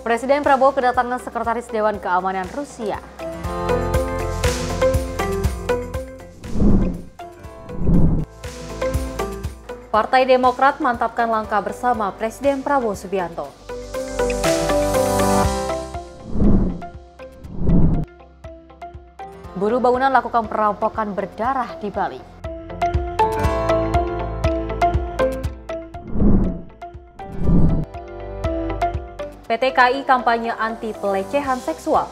Presiden Prabowo kedatangan Sekretaris Dewan Keamanan Rusia. Partai Demokrat mantapkan langkah bersama Presiden Prabowo Subianto. Buruh bangunan lakukan perampokan berdarah di Bali. PT KAI kampanye anti pelecehan seksual.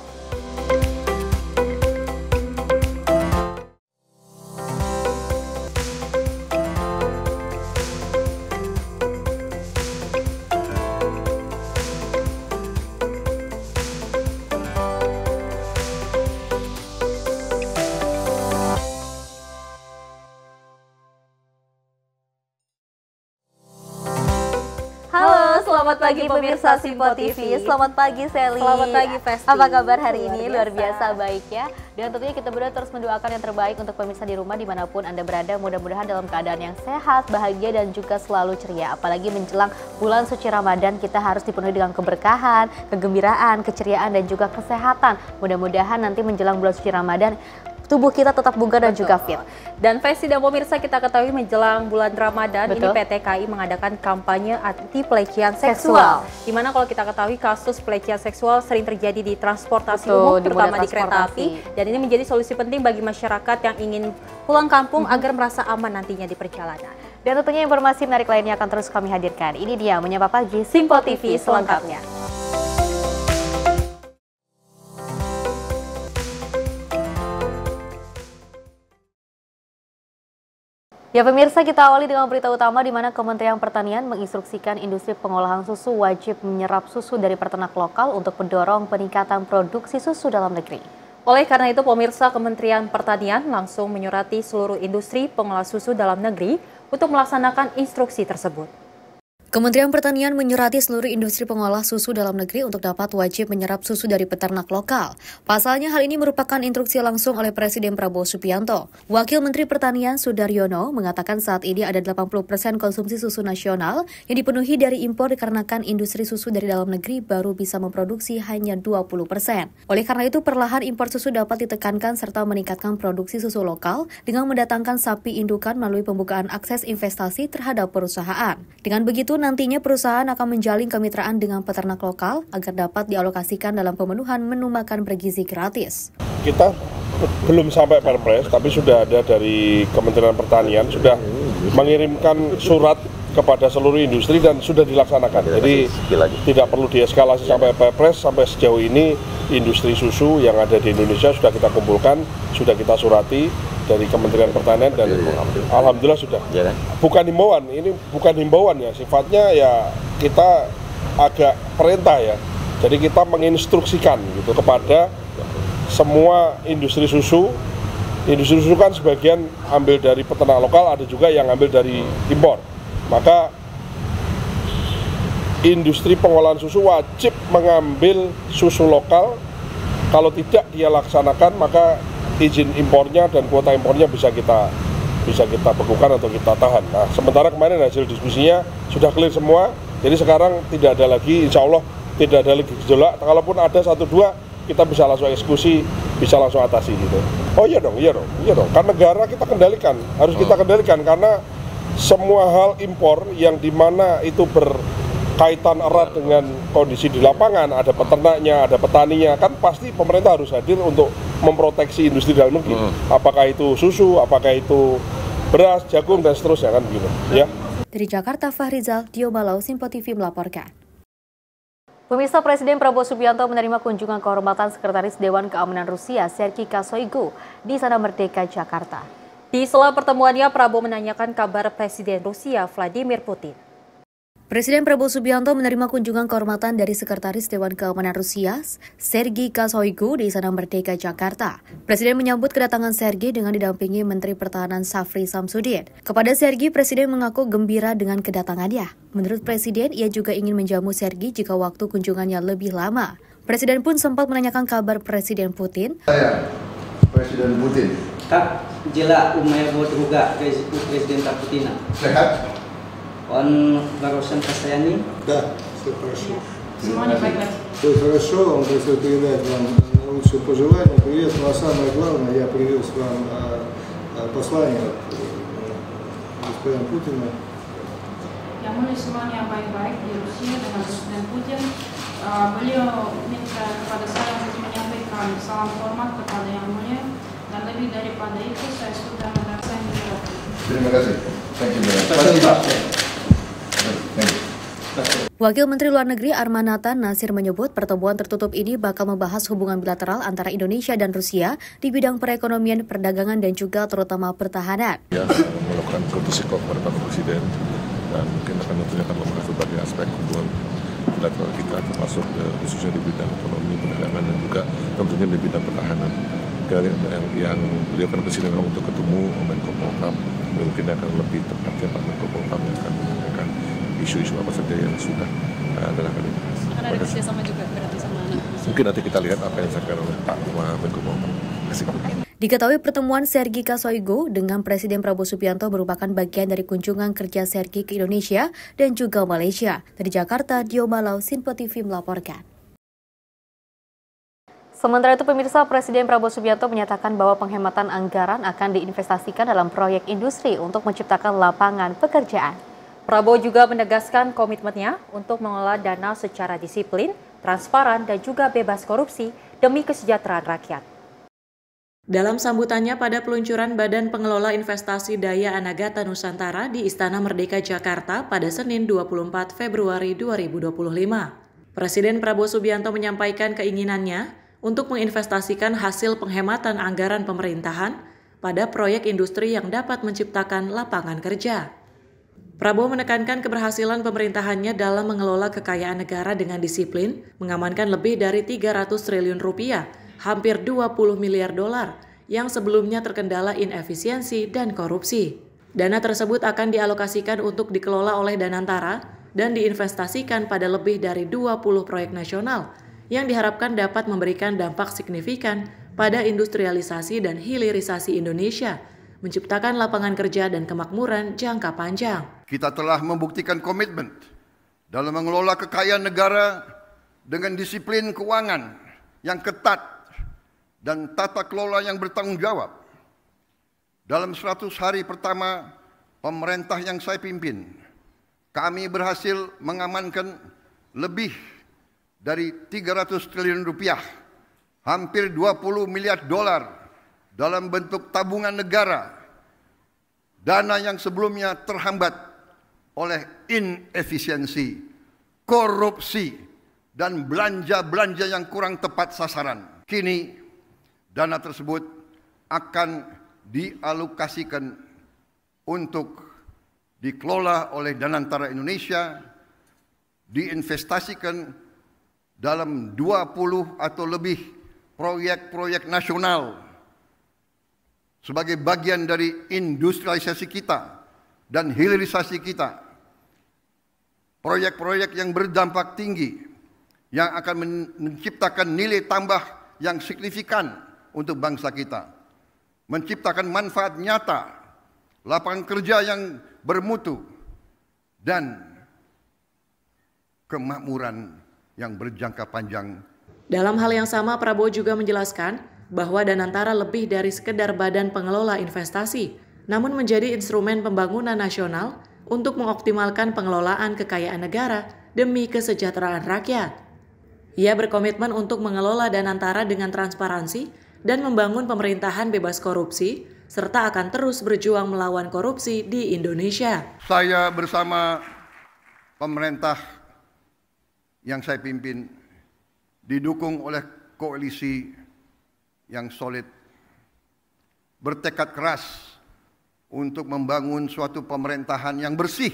Selamat pagi pemirsa Simpo TV. Selamat pagi Sally. Selamat pagi Festi. Apa kabar hari ini? Luar biasa baik ya. Dan tentunya kita berdua terus mendoakan yang terbaik untuk pemirsa di rumah dimanapun Anda berada. Mudah-mudahan dalam keadaan yang sehat, bahagia dan juga selalu ceria. Apalagi menjelang bulan suci Ramadan, kita harus dipenuhi dengan keberkahan, kegembiraan, keceriaan dan juga kesehatan. Mudah-mudahan nanti menjelang bulan suci Ramadan tubuh kita tetap bugar dan juga fit. Dan Festi dan pemirsa, kita ketahui menjelang bulan Ramadan ini PT KAI mengadakan kampanye anti pelecehan seksual. Dimana kalau kita ketahui kasus pelecehan seksual sering terjadi di transportasi umum, terutama di kereta api. Dan ini menjadi solusi penting bagi masyarakat yang ingin pulang kampung agar merasa aman nantinya di perjalanan. Dan tentunya informasi menarik lainnya akan terus kami hadirkan. Ini dia Menyapa Pagi Simpo TV selengkapnya. Ya pemirsa, kita awali dengan berita utama di mana Kementerian Pertanian menginstruksikan industri pengolahan susu wajib menyerap susu dari peternak lokal untuk mendorong peningkatan produksi susu dalam negeri. Oleh karena itu, pemirsa, Kementerian Pertanian langsung menyurati seluruh industri pengolah susu dalam negeri untuk melaksanakan instruksi tersebut. Kementerian Pertanian menyurati seluruh industri pengolah susu dalam negeri untuk dapat wajib menyerap susu dari peternak lokal. Pasalnya hal ini merupakan instruksi langsung oleh Presiden Prabowo Subianto. Wakil Menteri Pertanian Sudaryono mengatakan saat ini ada 80% konsumsi susu nasional yang dipenuhi dari impor dikarenakan industri susu dari dalam negeri baru bisa memproduksi hanya 20%. Oleh karena itu perlahan impor susu dapat ditekankan serta meningkatkan produksi susu lokal dengan mendatangkan sapi indukan melalui pembukaan akses investasi terhadap perusahaan. Dengan begitu nantinya perusahaan akan menjalin kemitraan dengan peternak lokal agar dapat dialokasikan dalam pemenuhan menu makan bergizi gratis. Kita belum sampai Perpres, tapi sudah ada dari Kementerian Pertanian, sudah mengirimkan surat kepada seluruh industri dan sudah dilaksanakan. Jadi tidak perlu dieskalasi sampai Perpres, sampai sejauh ini industri susu yang ada di Indonesia sudah kita kumpulkan, sudah kita surati dari Kementerian Pertanian dan alhamdulillah sudah. Bukan himbauan, ini bukan himbauan ya, sifatnya ya kita agak perintah ya. Jadi kita menginstruksikan gitu kepada semua industri susu. Industri susu kan sebagian ambil dari peternak lokal, ada juga yang ambil dari impor. Maka industri pengolahan susu wajib mengambil susu lokal. Kalau tidak dia laksanakan maka izin impornya dan kuota impornya bisa kita bekukan atau kita tahan. Nah, sementara kemarin hasil diskusinya sudah clear semua. Jadi sekarang tidak ada lagi, insya Allah tidak ada lagi gejolak. Kalaupun ada 1-2 kita bisa langsung eksekusi, bisa langsung atasi gitu. Oh iya dong. Kan negara kita kendalikan, harus kita kendalikan karena semua hal impor yang dimana itu berkaitan erat dengan kondisi di lapangan, ada peternaknya, ada petaninya, kan pasti pemerintah harus hadir untuk memproteksi industri dalam negeri. Apakah itu susu, apakah itu beras, jagung dan seterusnya kan gitu. Ya. Dari Jakarta, Fahrizal, Dio Malau, Simpo TV melaporkan. Pemirsa, Presiden Prabowo Subianto menerima kunjungan kehormatan Sekretaris Dewan Keamanan Rusia Sergei Shoigu di Istana Merdeka, Jakarta. Di sela pertemuannya, Prabowo menanyakan kabar Presiden Rusia Vladimir Putin. Presiden Prabowo Subianto menerima kunjungan kehormatan dari Sekretaris Dewan Keamanan Rusia, Sergei Shoigu di Istana Merdeka, Jakarta. Presiden menyambut kedatangan Sergei dengan didampingi Menteri Pertahanan Shafri Samsudin. Kepada Sergei, Presiden mengaku gembira dengan kedatangannya. Menurut Presiden, ia juga ingin menjamu Sergei jika waktu kunjungannya lebih lama. Presiden pun sempat menanyakan kabar Presiden Putin. Saya, Presiden Putin. Kak, jela umay buat juga Presiden Putin. Sehat? On barusan kasayani? Dah, seterusnya. Semuanya baik-baik. Все хорошо, он просил передать вам лучшие пожелания, привет, ну а самое главное, я привез вам послание от господина Путина. Yang mulia semuanya baik-baik di Rusia dengan Presiden Putin. Beliau minta kepada saya untuk menyampaikan salam hormat kepada Yang Mulia dan lebih daripada itu saya sudah mendapatkan beliau. Terima kasih. Thank you very much. Thank you. Wakil Menteri Luar Negeri Armanata Nasir menyebut pertemuan tertutup ini bakal membahas hubungan bilateral antara Indonesia dan Rusia di bidang perekonomian, perdagangan, dan juga terutama pertahanan. Ya, melakukan koordinasi kepada Pak Presiden dan mungkin tentunya akan membahas berbagai aspek hubungan bilateral kita, termasuk khususnya di bidang ekonomi, perdagangan, dan juga tentunya di bidang pertahanan. Yang beliau kan Presiden untuk ketemu Menko Polhukam, mungkin akan lebih tepatnya Pak Menko Polhukam yang akan menyampaikan isu-isu apa saja yang sudah adalah kali ini. Akan ada kerjasama juga berarti sama anak. Mungkin nanti kita lihat apa yang disampaikan oleh Pak Menko Polhukam. Diketahui pertemuan Sergei Shoigu dengan Presiden Prabowo Subianto merupakan bagian dari kunjungan kerja Sergei ke Indonesia dan juga Malaysia. Dari Jakarta, Dio Malau, Sinpo TV melaporkan. Sementara itu pemirsa, Presiden Prabowo Subianto menyatakan bahwa penghematan anggaran akan diinvestasikan dalam proyek industri untuk menciptakan lapangan pekerjaan. Prabowo juga menegaskan komitmennya untuk mengelola dana secara disiplin, transparan, dan juga bebas korupsi demi kesejahteraan rakyat. Dalam sambutannya pada peluncuran Badan Pengelola Investasi Daya Anagata Nusantara di Istana Merdeka Jakarta pada Senin 24 Februari 2025, Presiden Prabowo Subianto menyampaikan keinginannya untuk menginvestasikan hasil penghematan anggaran pemerintahan pada proyek industri yang dapat menciptakan lapangan kerja. Prabowo menekankan keberhasilan pemerintahannya dalam mengelola kekayaan negara dengan disiplin, mengamankan lebih dari 300 triliun rupiah, hampir 20 miliar dolar, yang sebelumnya terkendala inefisiensi dan korupsi. Dana tersebut akan dialokasikan untuk dikelola oleh Danantara dan diinvestasikan pada lebih dari 20 proyek nasional yang diharapkan dapat memberikan dampak signifikan pada industrialisasi dan hilirisasi Indonesia, menciptakan lapangan kerja dan kemakmuran jangka panjang. Kita telah membuktikan komitmen dalam mengelola kekayaan negara dengan disiplin keuangan yang ketat dan tata kelola yang bertanggung jawab. Dalam 100 hari pertama pemerintah yang saya pimpin, kami berhasil mengamankan lebih dari 300 triliun rupiah, hampir 20 miliar dolar dalam bentuk tabungan negara, dana yang sebelumnya terhambat oleh inefisiensi, korupsi, dan belanja-belanja yang kurang tepat sasaran. Kini dana tersebut akan dialokasikan untuk dikelola oleh Danantara Indonesia, diinvestasikan dalam 20 atau lebih proyek-proyek nasional sebagai bagian dari industrialisasi kita dan hilirisasi kita. Proyek-proyek yang berdampak tinggi yang akan menciptakan nilai tambah yang signifikan untuk bangsa kita, menciptakan manfaat nyata, lapangan kerja yang bermutu, dan kemakmuran yang berjangka panjang. Dalam hal yang sama, Prabowo juga menjelaskan bahwa Danantara lebih dari sekedar badan pengelola investasi, namun menjadi instrumen pembangunan nasional untuk mengoptimalkan pengelolaan kekayaan negara demi kesejahteraan rakyat. Ia berkomitmen untuk mengelola Danantara dengan transparansi dan membangun pemerintahan bebas korupsi, serta akan terus berjuang melawan korupsi di Indonesia. Saya bersama pemerintah yang saya pimpin didukung oleh koalisi yang solid, bertekad keras untuk membangun suatu pemerintahan yang bersih,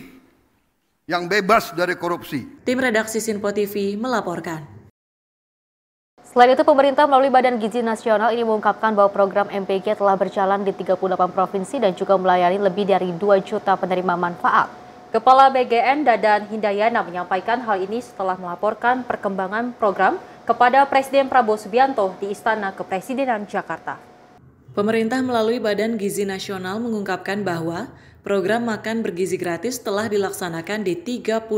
yang bebas dari korupsi. Tim redaksi Sinpo TV melaporkan. Selain itu, pemerintah melalui Badan Gizi Nasional ini mengungkapkan bahwa program MPG telah berjalan di 38 provinsi dan juga melayani lebih dari 2 juta penerima manfaat. Kepala BGN Dadan Hindayana menyampaikan hal ini setelah melaporkan perkembangan program kepada Presiden Prabowo Subianto di Istana Kepresidenan Jakarta. Pemerintah melalui Badan Gizi Nasional mengungkapkan bahwa program makan bergizi gratis telah dilaksanakan di 38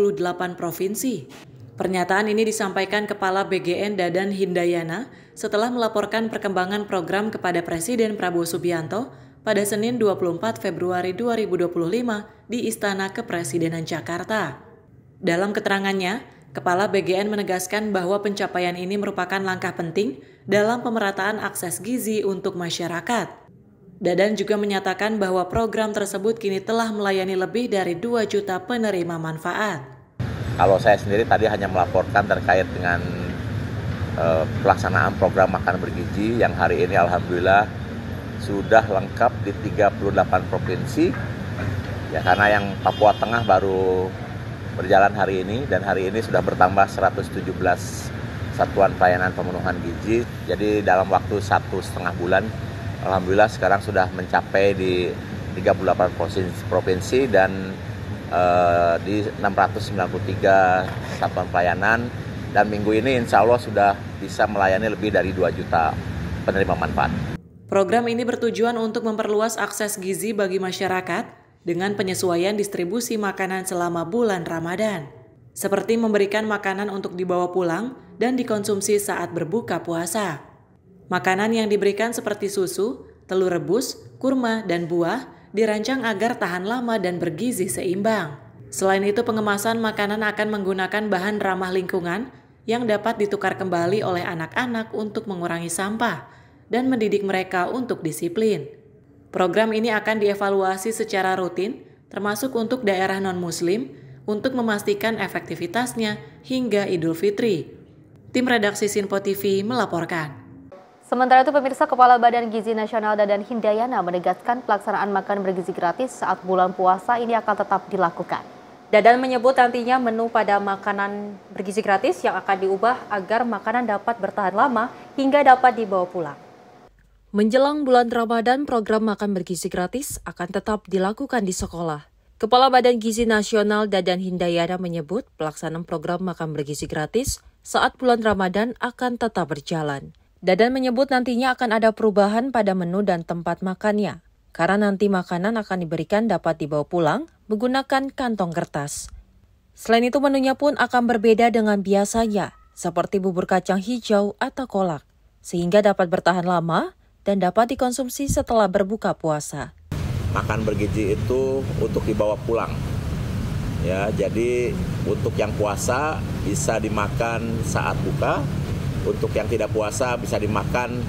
provinsi. Pernyataan ini disampaikan Kepala BGN Dadan Hindayana setelah melaporkan perkembangan program kepada Presiden Prabowo Subianto pada Senin 24 Februari 2025 di Istana Kepresidenan Jakarta. Dalam keterangannya, Kepala BGN menegaskan bahwa pencapaian ini merupakan langkah penting dalam pemerataan akses gizi untuk masyarakat. Dadan juga menyatakan bahwa program tersebut kini telah melayani lebih dari 2 juta penerima manfaat. Kalau saya sendiri tadi hanya melaporkan terkait dengan pelaksanaan program makan bergizi yang hari ini alhamdulillah sudah lengkap di 38 provinsi. Ya, karena yang Papua Tengah baru berjalan hari ini dan hari ini sudah bertambah 117 satuan pelayanan pemenuhan gizi. Jadi dalam waktu 1,5 bulan alhamdulillah sekarang sudah mencapai di 38 provinsi dan di 693 satuan pelayanan, dan minggu ini insya Allah sudah bisa melayani lebih dari 2 juta penerima manfaat. Program ini bertujuan untuk memperluas akses gizi bagi masyarakat dengan penyesuaian distribusi makanan selama bulan Ramadan, seperti memberikan makanan untuk dibawa pulang dan dikonsumsi saat berbuka puasa. Makanan yang diberikan seperti susu, telur rebus, kurma, dan buah dirancang agar tahan lama dan bergizi seimbang. Selain itu, pengemasan makanan akan menggunakan bahan ramah lingkungan yang dapat ditukar kembali oleh anak-anak untuk mengurangi sampah dan mendidik mereka untuk disiplin. Program ini akan dievaluasi secara rutin, termasuk untuk daerah non-muslim, untuk memastikan efektivitasnya hingga Idul Fitri. Tim redaksi Sinpo TV melaporkan. Sementara itu, pemirsa, Kepala Badan Gizi Nasional Dadan Hindayana menegaskan pelaksanaan makan bergizi gratis saat bulan puasa ini akan tetap dilakukan. Dadan menyebut nantinya menu pada makanan bergizi gratis yang akan diubah agar makanan dapat bertahan lama hingga dapat dibawa pulang. Menjelang bulan Ramadan, program makan bergizi gratis akan tetap dilakukan di sekolah. Kepala Badan Gizi Nasional Dadan Hindayana menyebut pelaksanaan program makan bergizi gratis saat bulan Ramadan akan tetap berjalan. Dadan menyebut nantinya akan ada perubahan pada menu dan tempat makannya, karena nanti makanan akan diberikan dapat dibawa pulang menggunakan kantong kertas. Selain itu, menunya pun akan berbeda dengan biasanya, seperti bubur kacang hijau atau kolak, sehingga dapat bertahan lama dan dapat dikonsumsi setelah berbuka puasa. Makan bergizi itu untuk dibawa pulang. Ya, jadi untuk yang puasa bisa dimakan saat buka. Untuk yang tidak puasa bisa dimakan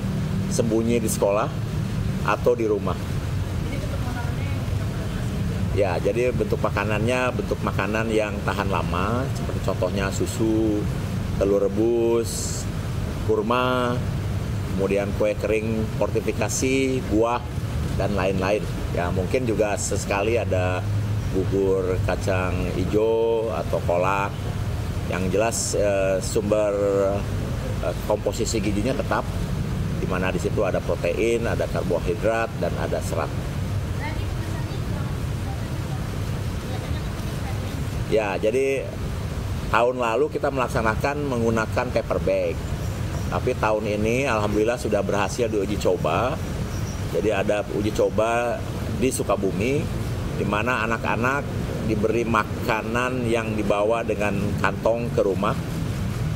sembunyi di sekolah atau di rumah. Ya, jadi bentuk makanannya bentuk makanan yang tahan lama, seperti contohnya susu, telur rebus, kurma, kemudian kue kering fortifikasi, buah, dan lain-lain. Ya, mungkin juga sesekali ada bubur kacang hijau atau kolak. Yang jelas sumber komposisi gizinya tetap, di mana di situ ada protein, ada karbohidrat, dan ada serat. Ya, jadi tahun lalu kita melaksanakan menggunakan paper bag, tapi tahun ini alhamdulillah sudah berhasil diuji coba. Jadi ada uji coba di Sukabumi, di mana anak-anak diberi makanan yang dibawa dengan kantong ke rumah.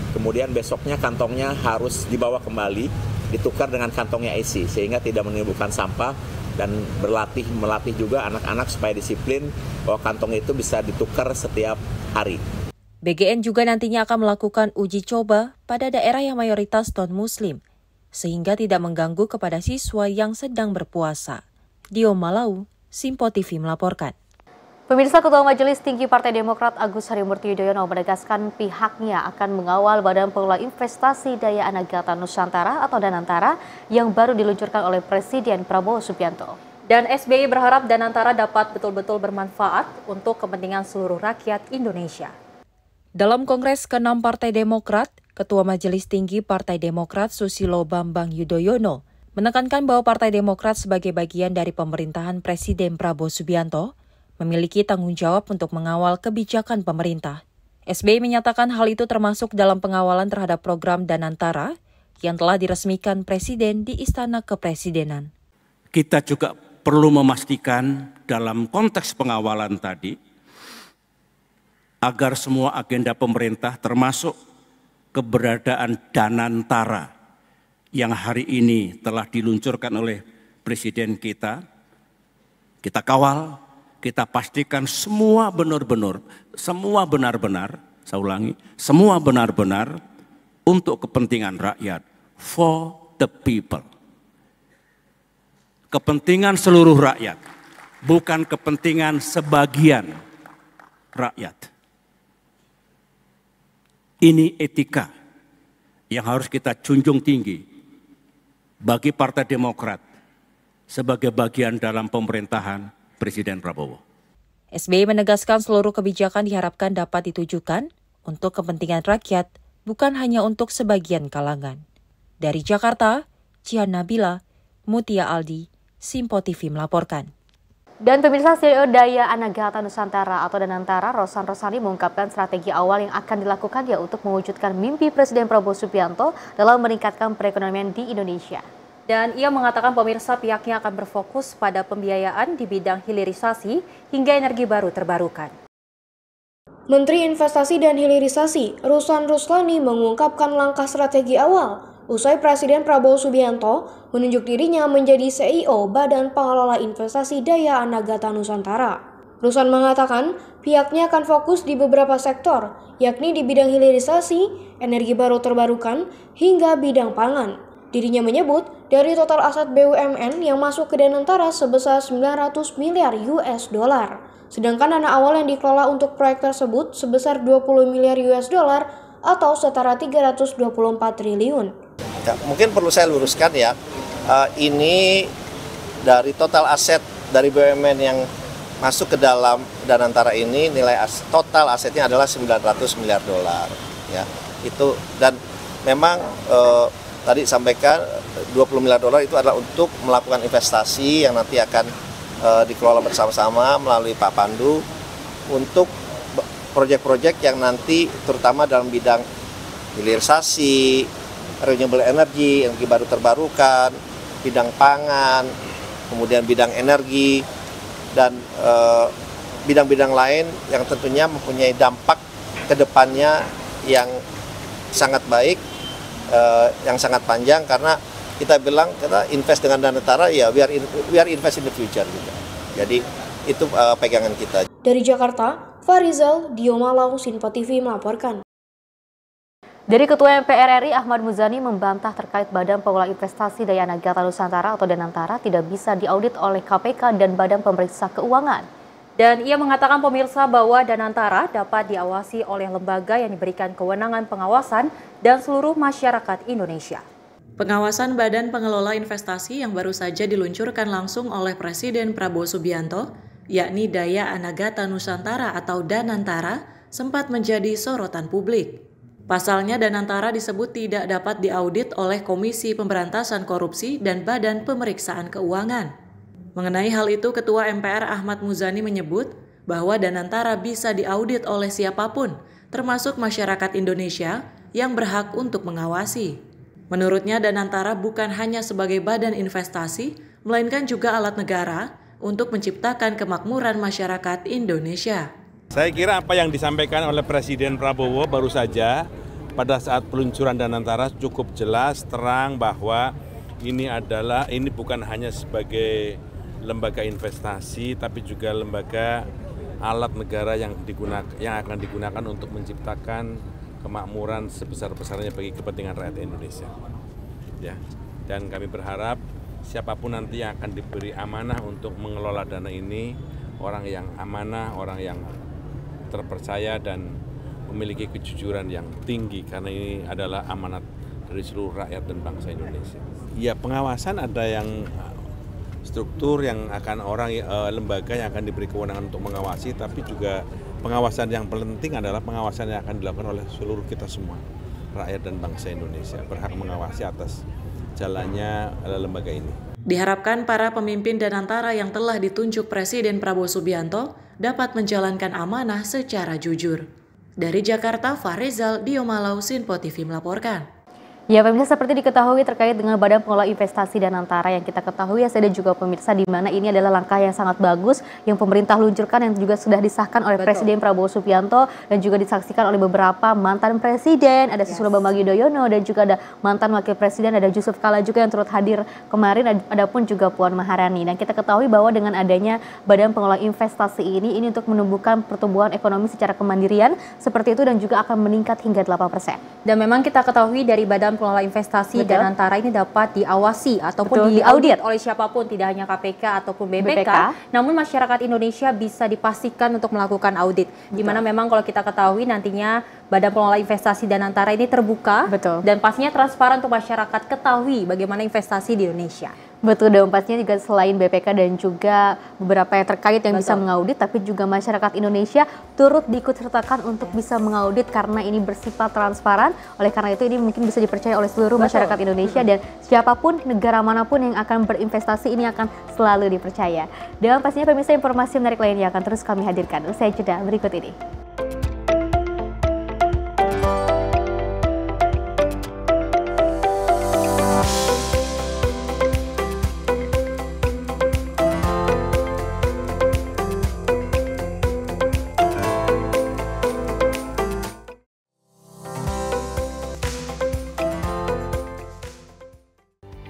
Kemudian besoknya kantongnya harus dibawa kembali, ditukar dengan kantongnya isi, sehingga tidak menimbulkan sampah, dan melatih juga anak-anak supaya disiplin bahwa kantong itu bisa ditukar setiap hari. BGN juga nantinya akan melakukan uji coba pada daerah yang mayoritas non-muslim, sehingga tidak mengganggu kepada siswa yang sedang berpuasa. Dio Malau, Sinpo TV melaporkan. Pemirsa, Ketua Majelis Tinggi Partai Demokrat Agus Harimurti Yudhoyono menegaskan pihaknya akan mengawal Badan Pengelola Investasi Daya Anagata Nusantara atau Danantara yang baru diluncurkan oleh Presiden Prabowo Subianto. Dan SBY berharap Danantara dapat betul-betul bermanfaat untuk kepentingan seluruh rakyat Indonesia. Dalam Kongres ke-6 Partai Demokrat, Ketua Majelis Tinggi Partai Demokrat Susilo Bambang Yudhoyono menekankan bahwa Partai Demokrat sebagai bagian dari pemerintahan Presiden Prabowo Subianto memiliki tanggung jawab untuk mengawal kebijakan pemerintah. SBY menyatakan hal itu termasuk dalam pengawalan terhadap program Danantara yang telah diresmikan Presiden di Istana Kepresidenan. Kita juga perlu memastikan dalam konteks pengawalan tadi, agar semua agenda pemerintah termasuk keberadaan Danantara yang hari ini telah diluncurkan oleh Presiden kita kawal, kita pastikan semua benar-benar, saya ulangi, semua benar-benar untuk kepentingan rakyat, for the people. Kepentingan seluruh rakyat, bukan kepentingan sebagian rakyat. Ini etika yang harus kita junjung tinggi bagi Partai Demokrat sebagai bagian dalam pemerintahan Presiden Prabowo. SBY menegaskan seluruh kebijakan diharapkan dapat ditujukan untuk kepentingan rakyat, bukan hanya untuk sebagian kalangan. Dari Jakarta, Cihan Nabila, Mutia Aldi, Simpo TV melaporkan. Dan pemirsa, CEO Daya Anagata Nusantara atau Danantara, Rosan Rosani mengungkapkan strategi awal yang akan dilakukan untuk mewujudkan mimpi Presiden Prabowo Subianto dalam meningkatkan perekonomian di Indonesia. Dan ia mengatakan pemirsa pihaknya akan berfokus pada pembiayaan di bidang hilirisasi hingga energi baru terbarukan. Menteri Investasi dan Hilirisasi Rosan Roslani mengungkapkan langkah strategi awal usai Presiden Prabowo Subianto menunjuk dirinya menjadi CEO Badan Pengelola Investasi Daya Anagata Nusantara. Rosan mengatakan pihaknya akan fokus di beberapa sektor, yakni di bidang hilirisasi, energi baru terbarukan, hingga bidang pangan. Dirinya menyebut dari total aset BUMN yang masuk ke Danantara sebesar 900 miliar US dollar. Sedangkan dana awal yang dikelola untuk proyek tersebut sebesar 20 miliar US dollar atau setara 324 triliun. Ya, mungkin perlu saya luruskan ya, ini dari total aset dari BUMN yang masuk ke dalam Danantara ini nilai total asetnya adalah 900 miliar dolar. Ya, itu dan memang tadi sampaikan 20 miliar dolar itu adalah untuk melakukan investasi yang nanti akan dikelola bersama-sama melalui Pak Pandu untuk proyek-proyek yang nanti terutama dalam bidang hilirisasi, renewable energy, energi baru terbarukan, bidang pangan, kemudian bidang energi, dan bidang-bidang lain yang tentunya mempunyai dampak ke depannya yang sangat baik, yang sangat panjang, karena kita bilang kita invest dengan Danantara ya we are invest in the future gitu. Jadi itu pegangan kita. Dari Jakarta, Farizal Diomalau, Sinpo TV melaporkan. Dari Ketua MPR RI Ahmad Muzani membantah terkait Badan Pengelola Investasi Daya Anagata Nusantara atau Danantara tidak bisa diaudit oleh KPK dan Badan Pemeriksa Keuangan. Dan ia mengatakan pemirsa bahwa Danantara dapat diawasi oleh lembaga yang diberikan kewenangan pengawasan dan seluruh masyarakat Indonesia. Pengawasan Badan Pengelola Investasi yang baru saja diluncurkan langsung oleh Presiden Prabowo Subianto, yakni Daya Anagata Nusantara atau Danantara, sempat menjadi sorotan publik. Pasalnya Danantara disebut tidak dapat diaudit oleh Komisi Pemberantasan Korupsi dan Badan Pemeriksaan Keuangan. Mengenai hal itu, Ketua MPR Ahmad Muzani menyebut bahwa Danantara bisa diaudit oleh siapapun, termasuk masyarakat Indonesia yang berhak untuk mengawasi. Menurutnya Danantara bukan hanya sebagai badan investasi, melainkan juga alat negara untuk menciptakan kemakmuran masyarakat Indonesia. Saya kira apa yang disampaikan oleh Presiden Prabowo baru saja pada saat peluncuran Danantara cukup jelas, terang bahwa ini bukan hanya sebagai lembaga investasi, tapi juga lembaga alat negara yang akan digunakan untuk menciptakan kemakmuran sebesar-besarnya bagi kepentingan rakyat Indonesia. Ya, dan kami berharap siapapun nanti yang akan diberi amanah untuk mengelola dana ini, orang yang amanah, orang yang terpercaya dan memiliki kejujuran yang tinggi, karena ini adalah amanat dari seluruh rakyat dan bangsa Indonesia. Ya, pengawasan ada yang struktur yang akan lembaga yang akan diberi kewenangan untuk mengawasi, tapi juga pengawasan yang penting adalah pengawasan yang akan dilakukan oleh seluruh kita semua, rakyat dan bangsa Indonesia berhak mengawasi atas jalannya lembaga ini. Diharapkan para pemimpin Danantara yang telah ditunjuk Presiden Prabowo Subianto dapat menjalankan amanah secara jujur. Dari Jakarta, Farizal Diomalau, Sinpo TV melaporkan. Ya pemirsa, seperti diketahui terkait dengan Badan Pengelola Investasi dan Antara yang kita ketahui ya, dan juga pemirsa, di mana ini adalah langkah yang sangat bagus yang pemerintah luncurkan, yang juga sudah disahkan oleh Presiden Prabowo Subianto dan juga disaksikan oleh beberapa mantan presiden, ada Susilo Bambang Yudhoyono dan juga ada mantan wakil presiden, ada Yusuf Kala juga yang turut hadir kemarin, ada pun juga Puan Maharani. Dan kita ketahui bahwa dengan adanya Badan Pengelola Investasi ini untuk menumbuhkan pertumbuhan ekonomi secara kemandirian seperti itu, dan juga akan meningkat hingga 8%. Dan memang kita ketahui dari Badan Pengelola Investasi dan Antara ini dapat diawasi ataupun diaudit oleh siapapun, tidak hanya KPK ataupun BPK. Namun masyarakat Indonesia bisa dipastikan untuk melakukan audit. Di mana memang kalau kita ketahui nantinya Badan Pengelola Investasi dan Antara ini terbuka dan pastinya transparan untuk masyarakat ketahui bagaimana investasi di Indonesia. Betul, dan pastinya juga selain BPK dan juga beberapa yang terkait yang bisa mengaudit, tapi juga masyarakat Indonesia turut diikutsertakan untuk bisa mengaudit karena ini bersifat transparan. Oleh karena itu ini mungkin bisa dipercaya oleh seluruh masyarakat Indonesia, dan siapapun, negara manapun yang akan berinvestasi ini akan selalu dipercaya. Dan pastinya pemirsa, informasi menarik lainnya akan terus kami hadirkan usai jeda berikut ini.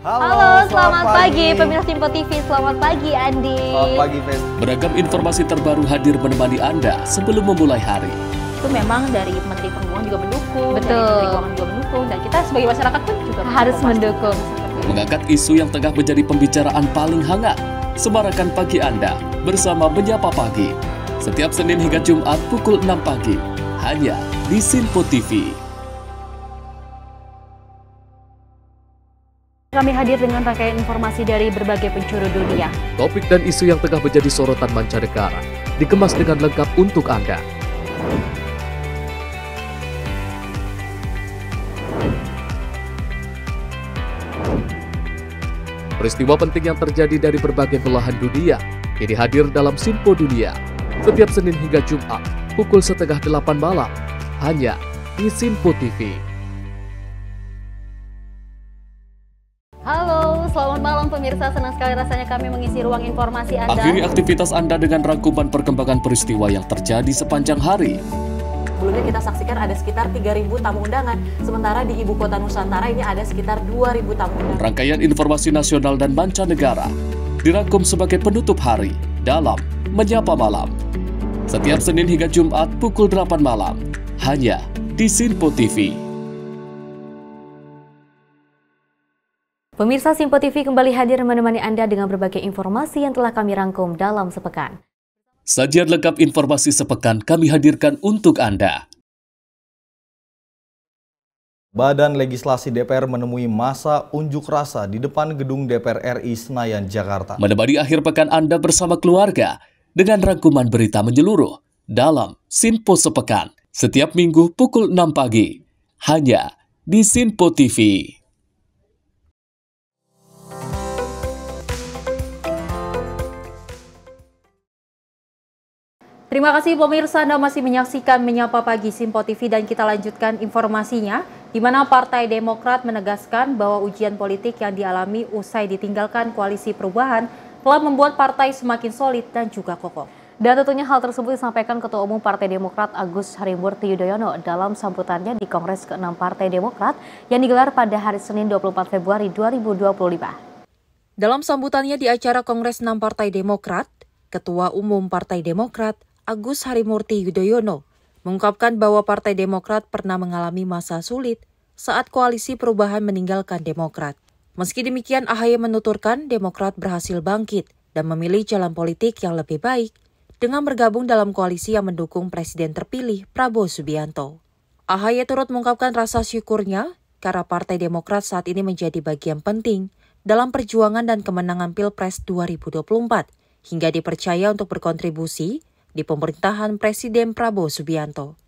Halo, selamat pagi pemirsa Simpo TV, selamat pagi Andi. Selamat pagi, Fen. Beragam informasi terbaru hadir menemani Anda sebelum memulai hari. Itu memang dari Menteri Perhubungan juga mendukung, dari Menteri Keuangan juga mendukung, dan kita sebagai masyarakat pun juga harus mendukung. Mengangkat isu yang tengah menjadi pembicaraan paling hangat, semarakan pagi Anda bersama Menyapa Pagi. Setiap Senin hingga Jumat pukul 6 pagi, hanya di Simpo TV. Kami hadir dengan rangkaian informasi dari berbagai penjuru dunia. Topik dan isu yang tengah menjadi sorotan mancanegara dikemas dengan lengkap untuk Anda. Peristiwa penting yang terjadi dari berbagai belahan dunia kini hadir dalam Simpo Dunia. Setiap Senin hingga Jumat pukul 7:30 malam, hanya di Simpo TV. Halo, selamat malam pemirsa. Senang sekali rasanya kami mengisi ruang informasi Anda. Akhiri aktivitas Anda dengan rangkuman perkembangan peristiwa yang terjadi sepanjang hari. Sebelumnya kita saksikan ada sekitar 3.000 tamu undangan. Sementara di Ibu Kota Nusantara ini ada sekitar 2.000 tamu undangan. Rangkaian informasi nasional dan mancanegara dirangkum sebagai penutup hari dalam Menyapa Malam. Setiap Senin hingga Jumat pukul 8 malam, hanya di Simpo TV. Pemirsa, Simpo TV kembali hadir menemani Anda dengan berbagai informasi yang telah kami rangkum dalam sepekan. Sajian lengkap informasi sepekan kami hadirkan untuk Anda. Badan Legislasi DPR menemui masa unjuk rasa di depan gedung DPR RI Senayan, Jakarta. Menemani akhir pekan Anda bersama keluarga dengan rangkuman berita menyeluruh dalam Simpo Sepekan. Setiap minggu pukul 6 pagi, hanya di Simpo TV. Terima kasih pemirsa, Anda masih menyaksikan Menyapa Pagi Simpo TV, dan kita lanjutkan informasinya, di mana Partai Demokrat menegaskan bahwa ujian politik yang dialami usai ditinggalkan Koalisi Perubahan telah membuat partai semakin solid dan juga kokoh. Dan tentunya hal tersebut disampaikan Ketua Umum Partai Demokrat Agus Harimurti Yudhoyono dalam sambutannya di Kongres ke-6 Partai Demokrat yang digelar pada hari Senin 24 Februari 2025. Dalam sambutannya di acara Kongres 6 Partai Demokrat, Ketua Umum Partai Demokrat Agus Harimurti Yudhoyono mengungkapkan bahwa Partai Demokrat pernah mengalami masa sulit saat Koalisi Perubahan meninggalkan Demokrat. Meski demikian, AHY menuturkan Demokrat berhasil bangkit dan memilih jalan politik yang lebih baik dengan bergabung dalam koalisi yang mendukung Presiden terpilih Prabowo Subianto. AHY turut mengungkapkan rasa syukurnya karena Partai Demokrat saat ini menjadi bagian penting dalam perjuangan dan kemenangan Pilpres 2024 hingga dipercaya untuk berkontribusi di pemerintahan Presiden Prabowo Subianto.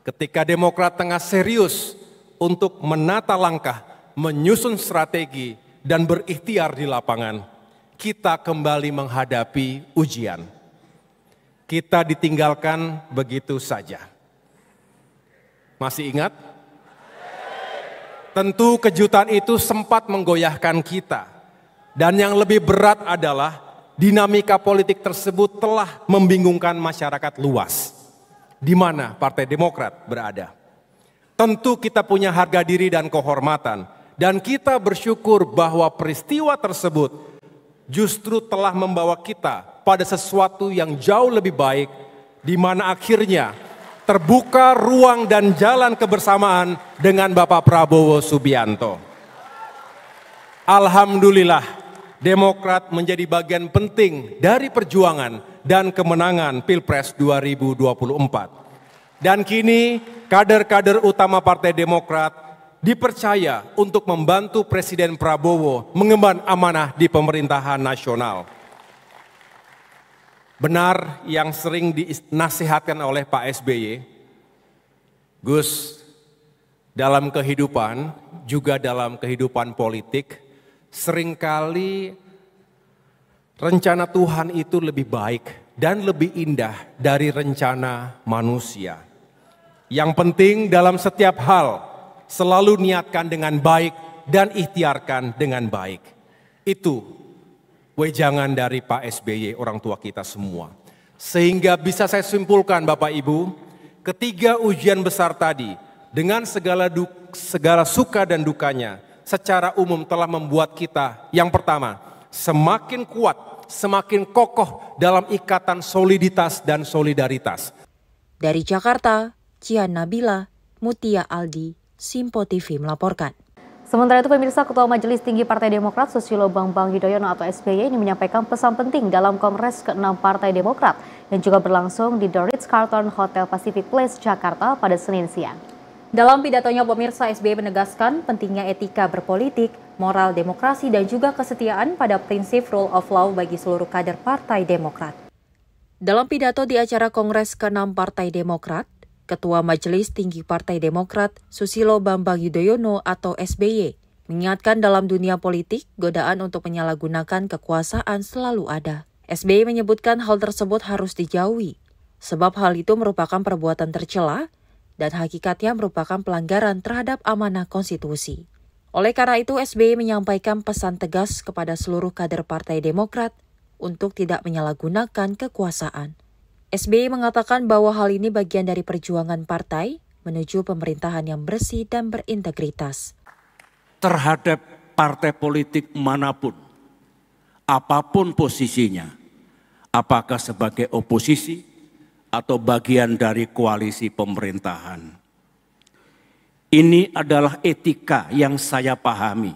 Ketika Demokrat tengah serius untuk menata langkah, menyusun strategi, dan berikhtiar di lapangan, kita kembali menghadapi ujian. Kita ditinggalkan begitu saja. Masih ingat? Tentu kejutan itu sempat menggoyahkan kita. Dan yang lebih berat adalah dinamika politik tersebut telah membingungkan masyarakat luas. Di mana Partai Demokrat berada. Tentu kita punya harga diri dan kehormatan. Dan kita bersyukur bahwa peristiwa tersebut justru telah membawa kita pada sesuatu yang jauh lebih baik. Di mana akhirnya terbuka ruang dan jalan kebersamaan dengan Bapak Prabowo Subianto. Alhamdulillah, Demokrat menjadi bagian penting dari perjuangan dan kemenangan Pilpres 2024. Dan kini kader-kader utama Partai Demokrat dipercaya untuk membantu Presiden Prabowo mengemban amanah di pemerintahan nasional. Benar yang sering dinasihatkan oleh Pak SBY, Gus, dalam kehidupan, juga dalam kehidupan politik, seringkali rencana Tuhan itu lebih baik dan lebih indah dari rencana manusia. Yang penting dalam setiap hal, selalu niatkan dengan baik dan ikhtiarkan dengan baik. Itu wejangan dari Pak SBY, orang tua kita semua. Sehingga bisa saya simpulkan Bapak Ibu, ketiga ujian besar tadi dengan segala suka dan dukanya secara umum telah membuat kita, yang pertama, semakin kuat, semakin kokoh dalam ikatan soliditas dan solidaritas. Dari Jakarta, Cian Nabila, Mutia Aldi, Simpo TV melaporkan. Sementara itu pemirsa, Ketua Majelis Tinggi Partai Demokrat Susilo Bambang Yudhoyono atau SBY ini menyampaikan pesan penting dalam Kongres ke-6 Partai Demokrat yang juga berlangsung di The Ritz-Carlton Hotel Pacific Place, Jakarta pada Senin siang. Dalam pidatonya pemirsa, SBY menegaskan pentingnya etika berpolitik, moral demokrasi dan juga kesetiaan pada prinsip rule of law bagi seluruh kader Partai Demokrat. Dalam pidato di acara Kongres ke-6 Partai Demokrat, Ketua Majelis Tinggi Partai Demokrat Susilo Bambang Yudhoyono atau SBY mengingatkan dalam dunia politik godaan untuk menyalahgunakan kekuasaan selalu ada. SBY menyebutkan hal tersebut harus dijauhi, sebab hal itu merupakan perbuatan tercela dan hakikatnya merupakan pelanggaran terhadap amanah konstitusi. Oleh karena itu, SBY menyampaikan pesan tegas kepada seluruh kader Partai Demokrat untuk tidak menyalahgunakan kekuasaan. SBY mengatakan bahwa hal ini bagian dari perjuangan partai menuju pemerintahan yang bersih dan berintegritas. Terhadap partai politik manapun, apapun posisinya, apakah sebagai oposisi atau bagian dari koalisi pemerintahan. Ini adalah etika yang saya pahami.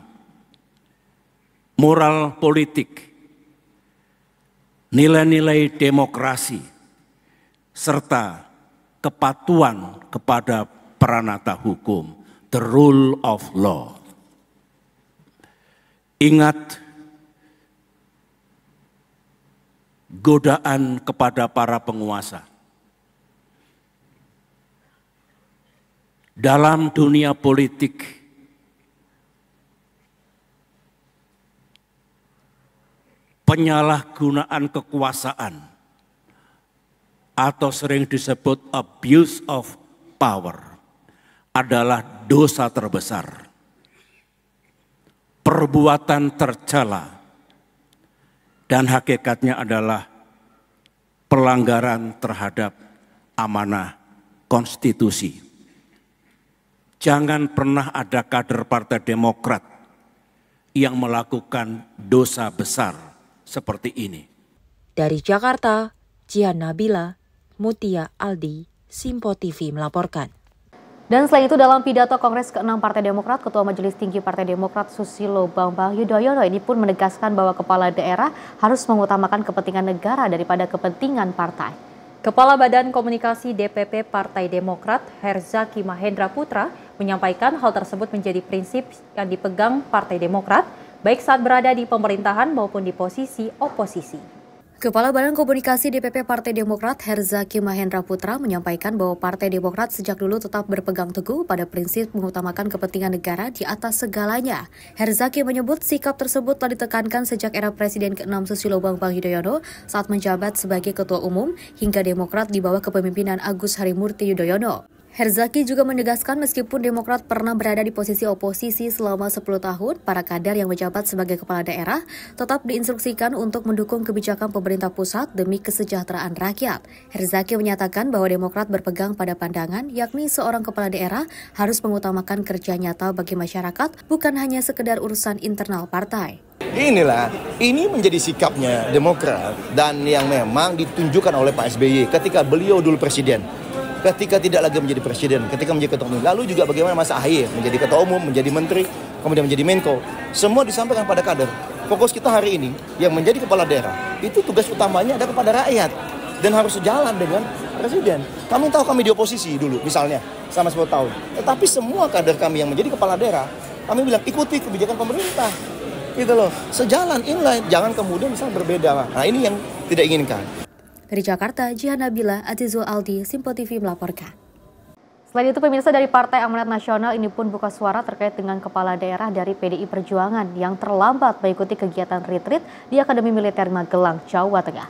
Moral politik, nilai-nilai demokrasi, serta kepatuhan kepada peranata hukum, the rule of law. Ingat, godaan kepada para penguasa. Dalam dunia politik, penyalahgunaan kekuasaan atau sering disebut abuse of power adalah dosa terbesar, perbuatan tercela, dan hakikatnya adalah pelanggaran terhadap amanah konstitusi. Jangan pernah ada kader Partai Demokrat yang melakukan dosa besar seperti ini. Dari Jakarta, Cian Nabila, Mutia Aldi, Simpo TV melaporkan. Dan selain itu dalam pidato Kongres ke-6 Partai Demokrat, Ketua Majelis Tinggi Partai Demokrat Susilo Bambang Yudhoyono ini pun menegaskan bahwa kepala daerah harus mengutamakan kepentingan negara daripada kepentingan partai. Kepala Badan Komunikasi DPP Partai Demokrat Herzaki Mahendra Putra menyampaikan hal tersebut menjadi prinsip yang dipegang Partai Demokrat baik saat berada di pemerintahan maupun di posisi oposisi. Kepala Badan Komunikasi DPP Partai Demokrat Herzaki Mahendra Putra menyampaikan bahwa Partai Demokrat sejak dulu tetap berpegang teguh pada prinsip mengutamakan kepentingan negara di atas segalanya. Herzaki menyebut sikap tersebut telah ditekankan sejak era Presiden ke-6 Susilo Bambang Yudhoyono saat menjabat sebagai Ketua Umum hingga Demokrat di bawah kepemimpinan Agus Harimurti Yudhoyono. Herzaki juga menegaskan meskipun Demokrat pernah berada di posisi oposisi selama 10 tahun, para kader yang menjabat sebagai kepala daerah tetap diinstruksikan untuk mendukung kebijakan pemerintah pusat demi kesejahteraan rakyat. Herzaki menyatakan bahwa Demokrat berpegang pada pandangan yakni seorang kepala daerah harus mengutamakan kerja nyata bagi masyarakat, bukan hanya sekedar urusan internal partai. Ini menjadi sikapnya Demokrat dan yang memang ditunjukkan oleh Pak SBY ketika beliau dulu presiden. Ketika tidak lagi menjadi presiden, ketika menjadi ketua umum, lalu juga bagaimana Mas AHY menjadi ketua umum, menjadi menteri, kemudian menjadi Menko, semua disampaikan pada kader. Fokus kita hari ini yang menjadi kepala daerah, itu tugas utamanya ada kepada rakyat dan harus sejalan dengan presiden. Kami tahu kami di oposisi dulu, misalnya sama 10 tahun, tetapi semua kader kami yang menjadi kepala daerah, kami bilang ikuti kebijakan pemerintah, gitu loh, sejalan inline, jangan kemudian misalnya berbeda. Nah ini yang tidak inginkan. Dari Jakarta, Jihan Nabila, Azizul Aldi, Simpo TV melaporkan. Selain itu, pemirsa, dari Partai Amanat Nasional ini pun buka suara terkait dengan kepala daerah dari PDI Perjuangan yang terlambat mengikuti kegiatan retreat di Akademi Militer Magelang, Jawa Tengah.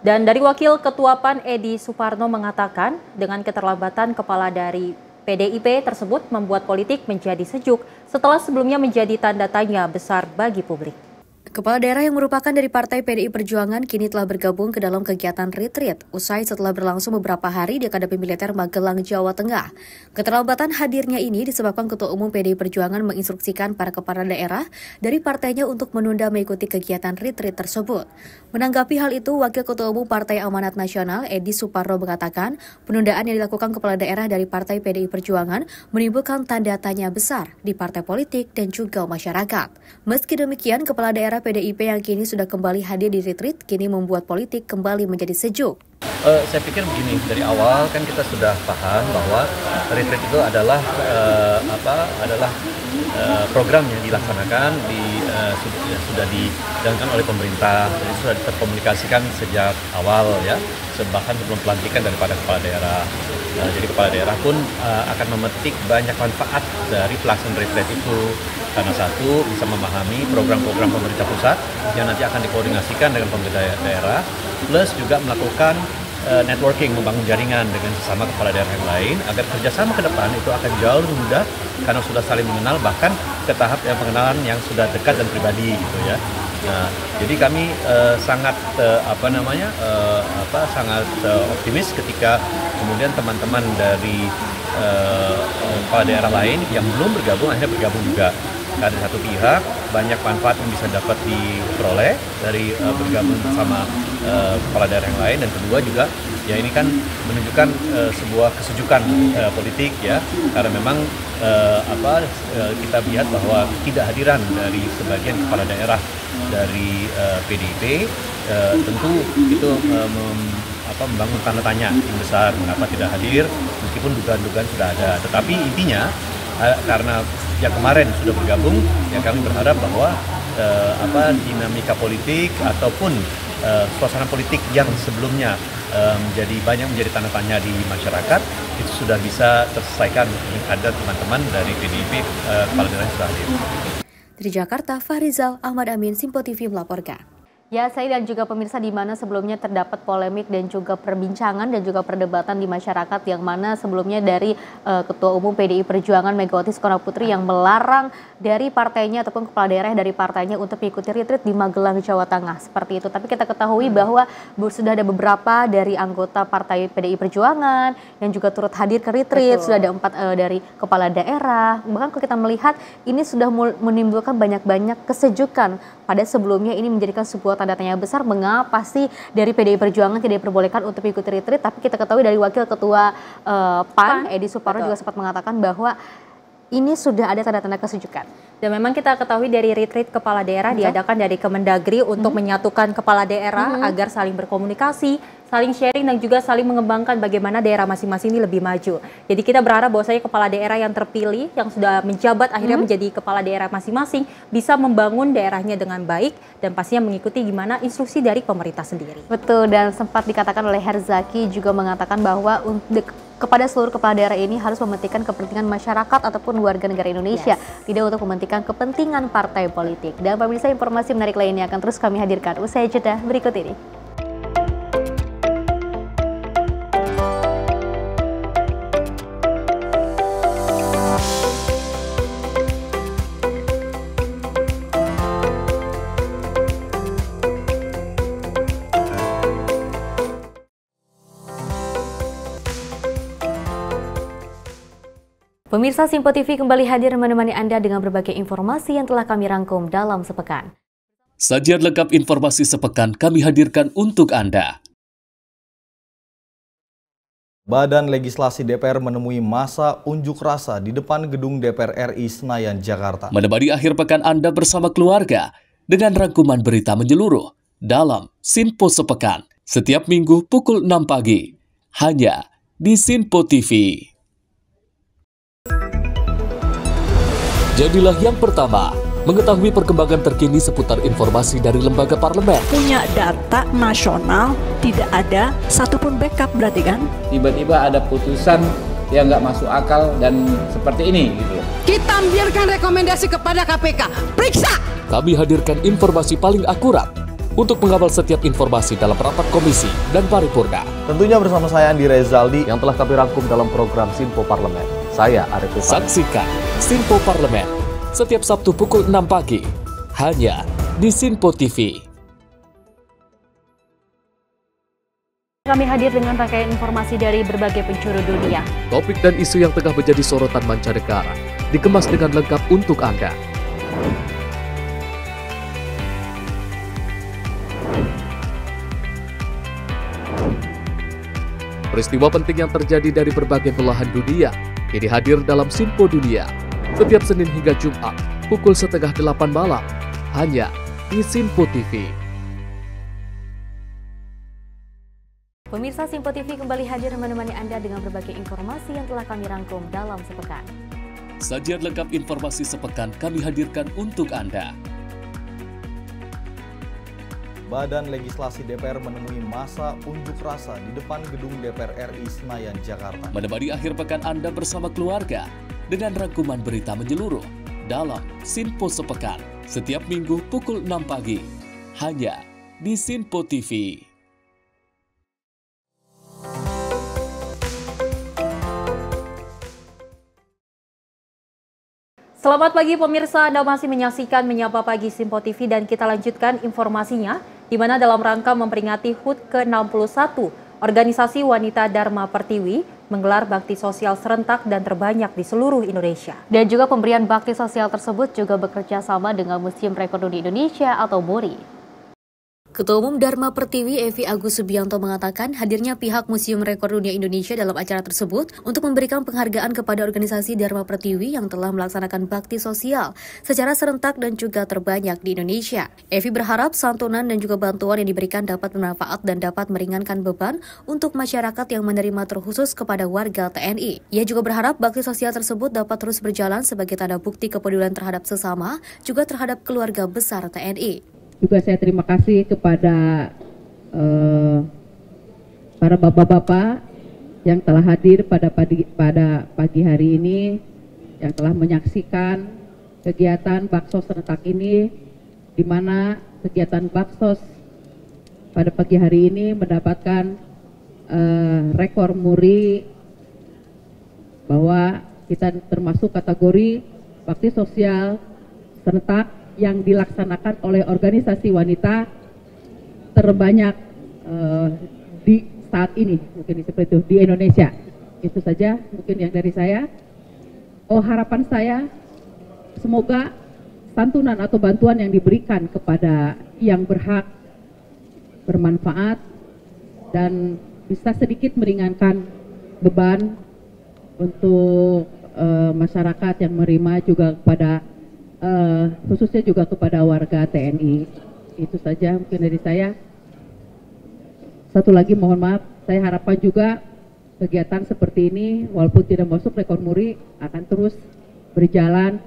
Dan dari Wakil Ketua PAN Edi Suparno mengatakan, dengan keterlambatan kepala dari PDIP tersebut membuat politik menjadi sejuk setelah sebelumnya menjadi tanda tanya besar bagi publik. Kepala daerah yang merupakan dari Partai PDI Perjuangan kini telah bergabung ke dalam kegiatan retreat usai setelah berlangsung beberapa hari di Akademi Militer Magelang, Jawa Tengah. Keterlambatan hadirnya ini disebabkan Ketua Umum PDI Perjuangan menginstruksikan para kepala daerah dari partainya untuk menunda mengikuti kegiatan retreat tersebut. Menanggapi hal itu, Wakil Ketua Umum Partai Amanat Nasional Edi Suparno mengatakan penundaan yang dilakukan kepala daerah dari Partai PDI Perjuangan menimbulkan tanda tanya besar di partai politik dan juga masyarakat. Meski demikian, kepala daerah PDIP yang kini sudah kembali hadir di retreat kini membuat politik kembali menjadi sejuk. Saya pikir begini, dari awal kan kita sudah paham bahwa retreat itu adalah program yang dilaksanakan sudah dijalankan oleh pemerintah, jadi sudah terkomunikasikan sejak awal ya, bahkan sebelum pelantikan daripada kepala daerah. Jadi kepala daerah pun akan memetik banyak manfaat dari pelaksanaan retreat itu. Karena satu, bisa memahami program-program pemerintah pusat yang nanti akan dikoordinasikan dengan pemerintah daerah, plus juga melakukan networking, membangun jaringan dengan sesama kepala daerah yang lain, agar kerjasama ke depan itu akan jauh lebih mudah karena sudah saling mengenal, bahkan ke tahap pengenalan yang sudah dekat dan pribadi gitu ya. Nah, jadi kami sangat optimis ketika kemudian teman-teman dari kepala daerah lain yang belum bergabung akhirnya bergabung juga. Dari satu pihak banyak manfaat yang bisa dapat diperoleh dari bergabung bersama kepala daerah yang lain, dan kedua juga ya ini kan menunjukkan sebuah kesejukan politik ya, karena memang kita lihat bahwa ketidakhadiran dari sebagian kepala daerah dari PDIP tentu itu membangun tanda tanya yang besar mengapa tidak hadir meskipun dugaan-dugaan sudah ada. Tetapi intinya karena yang kemarin sudah bergabung, ya kami berharap bahwa dinamika politik ataupun suasana politik yang sebelumnya menjadi tanda tanya di masyarakat itu sudah bisa terselesaikan dengan ada teman-teman dari PDIP kepala daerah yang sudah hadir. Dari Jakarta, Farizal Ahmad Amin, Simpo TV melaporkan. Ya, saya dan juga pemirsa, di mana sebelumnya terdapat polemik dan juga perbincangan dan juga perdebatan di masyarakat, yang mana sebelumnya dari Ketua Umum PDI Perjuangan Megawati Soekarnoputri yang melarang dari partainya ataupun kepala daerah dari partainya untuk mengikuti retreat di Magelang, Jawa Tengah, seperti itu. Tapi kita ketahui bahwa sudah ada beberapa dari anggota partai PDI Perjuangan yang juga turut hadir ke retreat. Sudah ada 4 dari kepala daerah. Bahkan kalau kita melihat ini sudah menimbulkan banyak-banyak kesejukan. Pada sebelumnya ini menjadikan sebuah tanda tanya besar, mengapa sih dari PDI Perjuangan tidak diperbolehkan untuk mengikuti retreat. Tapi kita ketahui dari Wakil Ketua PAN Edi Suparno juga sempat mengatakan bahwa ini sudah ada tanda-tanda kesejukan. Dan memang kita ketahui dari retreat kepala daerah diadakan dari Kemendagri untuk menyatukan kepala daerah agar saling berkomunikasi, saling sharing, dan juga saling mengembangkan bagaimana daerah masing-masing ini lebih maju. Jadi kita berharap bahwasanya kepala daerah yang terpilih, yang sudah menjabat akhirnya menjadi kepala daerah masing-masing, bisa membangun daerahnya dengan baik dan pastinya mengikuti gimana instruksi dari pemerintah sendiri. Betul, dan sempat dikatakan oleh Herzaki juga mengatakan bahwa kepada seluruh kepala daerah ini harus mementingkan kepentingan masyarakat ataupun warga negara Indonesia, tidak untuk mementingkan kepentingan partai politik. Dan pemirsa, informasi menarik lainnya akan terus kami hadirkan usai jeda berikut ini. Pemirsa Simpo TV kembali hadir menemani Anda dengan berbagai informasi yang telah kami rangkum dalam sepekan. Sajian lengkap informasi sepekan kami hadirkan untuk Anda. Badan Legislasi DPR menemui masa unjuk rasa di depan gedung DPR RI Senayan, Jakarta. Menemani akhir pekan Anda bersama keluarga dengan rangkuman berita menyeluruh dalam Simpo Sepekan setiap minggu pukul 6 pagi hanya di Simpo TV. Jadilah yang pertama mengetahui perkembangan terkini seputar informasi dari lembaga parlemen. Punya data nasional, tidak ada satupun backup berarti kan? Tiba-tiba ada putusan yang nggak masuk akal dan seperti ini gitu loh. Kita biarkan rekomendasi kepada KPK, periksa! Kami hadirkan informasi paling akurat untuk mengawal setiap informasi dalam rapat komisi dan paripurna. Tentunya bersama saya Andi Rezaldi yang telah kami rangkum dalam program Simpo Parlemen. Saya Arif Rifani. Saksikan Simpo Parlemen setiap Sabtu pukul 6 pagi hanya di Simpo TV. Kami hadir dengan rangkaian informasi dari berbagai penjuru dunia. Topik dan isu yang tengah menjadi sorotan mancanegara dikemas dengan lengkap untuk Anda. Peristiwa penting yang terjadi dari berbagai belahan dunia kini hadir dalam Simpo Dunia setiap Senin hingga Jumat pukul 7:30 malam hanya di Simpo TV. Pemirsa Simpo TV kembali hadir menemani Anda dengan berbagai informasi yang telah kami rangkum dalam sepekan. Sajian lengkap informasi sepekan kami hadirkan untuk Anda. Badan Legislasi DPR menemui masa unjuk rasa di depan gedung DPR RI Senayan, Jakarta. Menemani akhir pekan Anda bersama keluarga dengan rangkuman berita menyeluruh dalam Simpo Sepekan setiap minggu pukul 6 pagi hanya di Simpo TV. Selamat pagi pemirsa, Anda masih menyaksikan Menyapa Pagi Simpo TV dan kita lanjutkan informasinya di mana dalam rangka memperingati HUT ke-61, Organisasi Wanita Dharma Pertiwi menggelar bakti sosial serentak dan terbanyak di seluruh Indonesia. Dan juga pemberian bakti sosial tersebut juga bekerja sama dengan Museum Rekor Dunia Indonesia atau MURI. Ketua Umum Dharma Pertiwi Evi Agus Subianto mengatakan hadirnya pihak Museum Rekor Dunia Indonesia dalam acara tersebut untuk memberikan penghargaan kepada organisasi Dharma Pertiwi yang telah melaksanakan bakti sosial secara serentak dan juga terbanyak di Indonesia. Evi berharap santunan dan juga bantuan yang diberikan dapat bermanfaat dan dapat meringankan beban untuk masyarakat yang menerima terkhusus kepada warga TNI. Ia juga berharap bakti sosial tersebut dapat terus berjalan sebagai tanda bukti kepedulian terhadap sesama, juga terhadap keluarga besar TNI. Juga saya terima kasih kepada para bapak-bapak yang telah hadir pada pagi hari ini, yang telah menyaksikan kegiatan Baksos serentak ini, di mana kegiatan Baksos pada pagi hari ini mendapatkan rekor MURI bahwa kita termasuk kategori bakti sosial serentak yang dilaksanakan oleh organisasi wanita terbanyak di saat ini, mungkin seperti itu di Indonesia. Itu saja mungkin yang dari saya. Harapan saya semoga santunan atau bantuan yang diberikan kepada yang berhak bermanfaat dan bisa sedikit meringankan beban untuk masyarakat yang menerima, juga kepada khususnya juga kepada warga TNI. Itu saja mungkin dari saya. Satu lagi mohon maaf, saya harapkan juga kegiatan seperti ini walaupun tidak masuk rekor MURI akan terus berjalan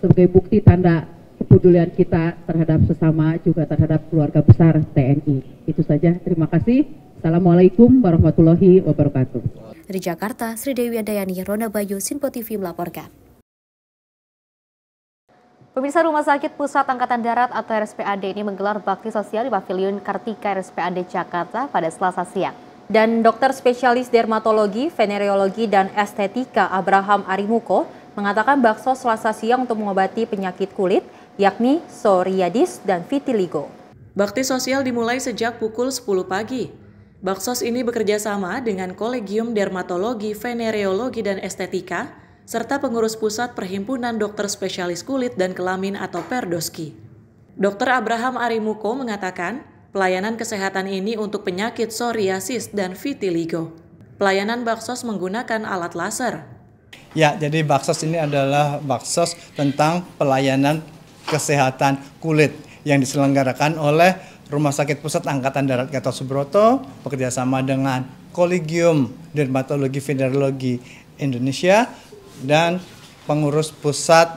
sebagai bukti tanda kepedulian kita terhadap sesama, juga terhadap keluarga besar TNI. Itu saja, terima kasih. Assalamualaikum warahmatullahi wabarakatuh. Dari Jakarta, Sri Dewi Andayani, Ronda Bayu, Simpo TV melaporkan. Pemirsa, Rumah Sakit Pusat Angkatan Darat atau RSPAD ini menggelar bakti sosial di Pavilion Kartika RSPAD Jakarta pada Selasa siang. Dan dokter spesialis dermatologi, venereologi, dan estetika Abraham Arimuko mengatakan bakso Selasa siang untuk mengobati penyakit kulit, yakni psoriasis dan vitiligo. Bakti sosial dimulai sejak pukul 10 pagi. Baksos ini bekerja sama dengan Kolegium Dermatologi, Venereologi, dan Estetika serta pengurus pusat Perhimpunan Dokter Spesialis Kulit dan Kelamin atau Perdoski. Dr. Abraham Arimuko mengatakan, pelayanan kesehatan ini untuk penyakit psoriasis dan vitiligo. Pelayanan Baksos menggunakan alat laser. Ya, jadi Baksos ini adalah Baksos tentang pelayanan kesehatan kulit yang diselenggarakan oleh Rumah Sakit Pusat Angkatan Darat Gatot Subroto bekerjasama dengan Kolegium Dermatologi Venerologi Indonesia dan pengurus pusat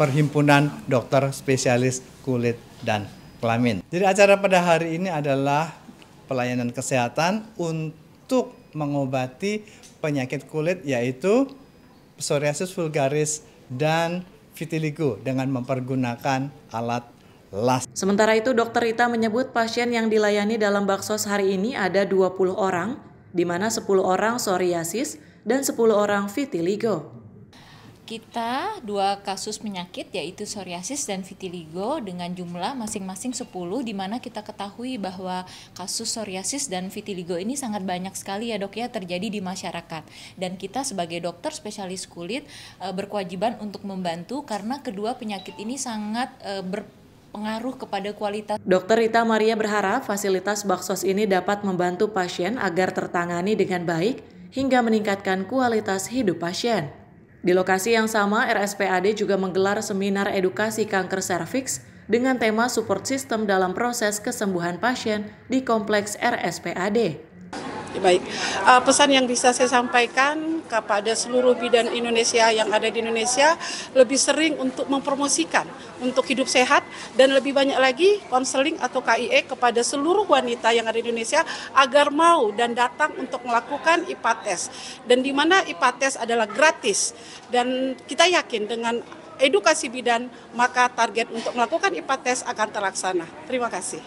Perhimpunan Dokter Spesialis Kulit dan Kelamin. Jadi acara pada hari ini adalah pelayanan kesehatan untuk mengobati penyakit kulit yaitu psoriasis vulgaris dan vitiligo dengan mempergunakan alat laser. Sementara itu, Dr. Rita menyebut pasien yang dilayani dalam Baksos hari ini ada 20 orang, di mana 10 orang psoriasis dan 10 orang vitiligo. Kita 2 kasus penyakit yaitu psoriasis dan vitiligo dengan jumlah masing-masing 10, di mana kita ketahui bahwa kasus psoriasis dan vitiligo ini sangat banyak sekali ya dok ya terjadi di masyarakat, dan kita sebagai dokter spesialis kulit berkewajiban untuk membantu karena kedua penyakit ini sangat berpengaruh kepada kualitas. Dr. Rita Maria berharap fasilitas Baksos ini dapat membantu pasien agar tertangani dengan baik hingga meningkatkan kualitas hidup pasien. Di lokasi yang sama, RSPAD juga menggelar seminar edukasi kanker serviks dengan tema support system dalam proses kesembuhan pasien di kompleks RSPAD. Baik, pesan yang bisa saya sampaikan kepada seluruh bidan Indonesia yang ada di Indonesia, lebih sering untuk mempromosikan untuk hidup sehat dan lebih banyak lagi konseling atau KIE kepada seluruh wanita yang ada di Indonesia agar mau dan datang untuk melakukan IPA tes, dan di mana IPA tes adalah gratis, dan kita yakin dengan edukasi bidan maka target untuk melakukan IPA tes akan terlaksana. Terima kasih.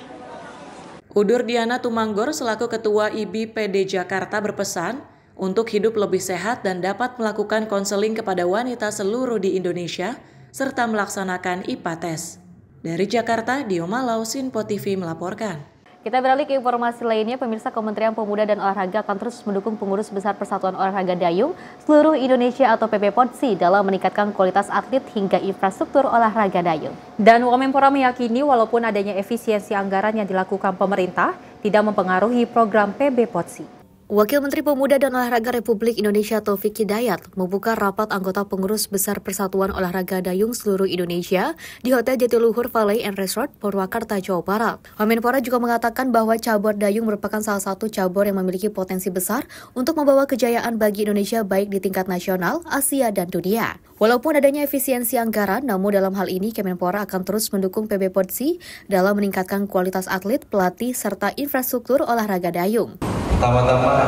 Udur Diana Tumanggor selaku Ketua IBPD Jakarta berpesan untuk hidup lebih sehat dan dapat melakukan konseling kepada wanita seluruh di Indonesia serta melaksanakan IPA tes. Dari Jakarta, Dio Malau, Sinpo TV melaporkan. Kita beralih ke informasi lainnya, pemirsa. Kementerian Pemuda dan Olahraga akan terus mendukung pengurus besar Persatuan Olahraga Dayung seluruh Indonesia atau PBPODSI dalam meningkatkan kualitas atlet hingga infrastruktur olahraga dayung. Dan Wamenpora meyakini walaupun adanya efisiensi anggaran yang dilakukan pemerintah, tidak mempengaruhi program PBPODSI. Wakil Menteri Pemuda dan Olahraga Republik Indonesia Taufik Hidayat membuka rapat anggota pengurus besar Persatuan Olahraga Dayung seluruh Indonesia di Hotel Jatiluhur Valley and Resort, Purwakarta, Jawa Barat. Wamenpora juga mengatakan bahwa cabur dayung merupakan salah satu cabur yang memiliki potensi besar untuk membawa kejayaan bagi Indonesia baik di tingkat nasional, Asia, dan dunia. Walaupun adanya efisiensi anggaran, namun dalam hal ini Kemenpora akan terus mendukung PBPODSI dalam meningkatkan kualitas atlet, pelatih, serta infrastruktur olahraga dayung. Pertama-tama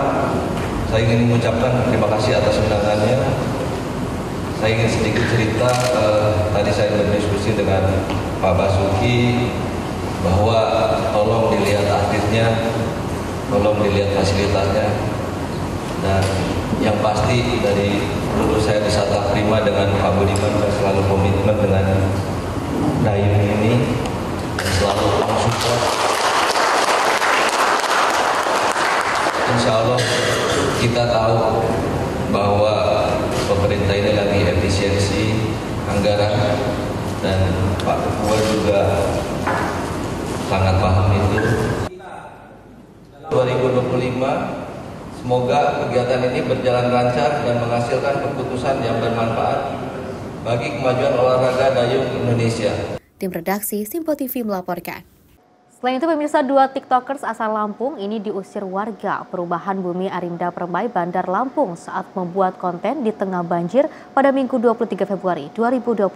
saya ingin mengucapkan terima kasih atas undangannya. Saya ingin sedikit cerita, tadi saya berdiskusi dengan Pak Basuki bahwa tolong dilihat atletnya, tolong dilihat fasilitasnya, dan yang pasti dari dulu saya bisa terima dengan Pak Budiman, saya selalu komitmen dengan dayung ini dan selalu support. Insya Allah kita tahu bahwa pemerintah ini lagi efisiensi anggaran dan Pak Ketua juga sangat paham itu. 2025 semoga kegiatan ini berjalan lancar dan menghasilkan keputusan yang bermanfaat bagi kemajuan olahraga dayung Indonesia. Tim redaksi Sinpo TV melaporkan. Selain itu, pemirsa, 2 tiktokers asal Lampung ini diusir warga Perumahan Bumi Arinda Permai, Bandar Lampung saat membuat konten di tengah banjir pada Minggu 23 Februari 2025.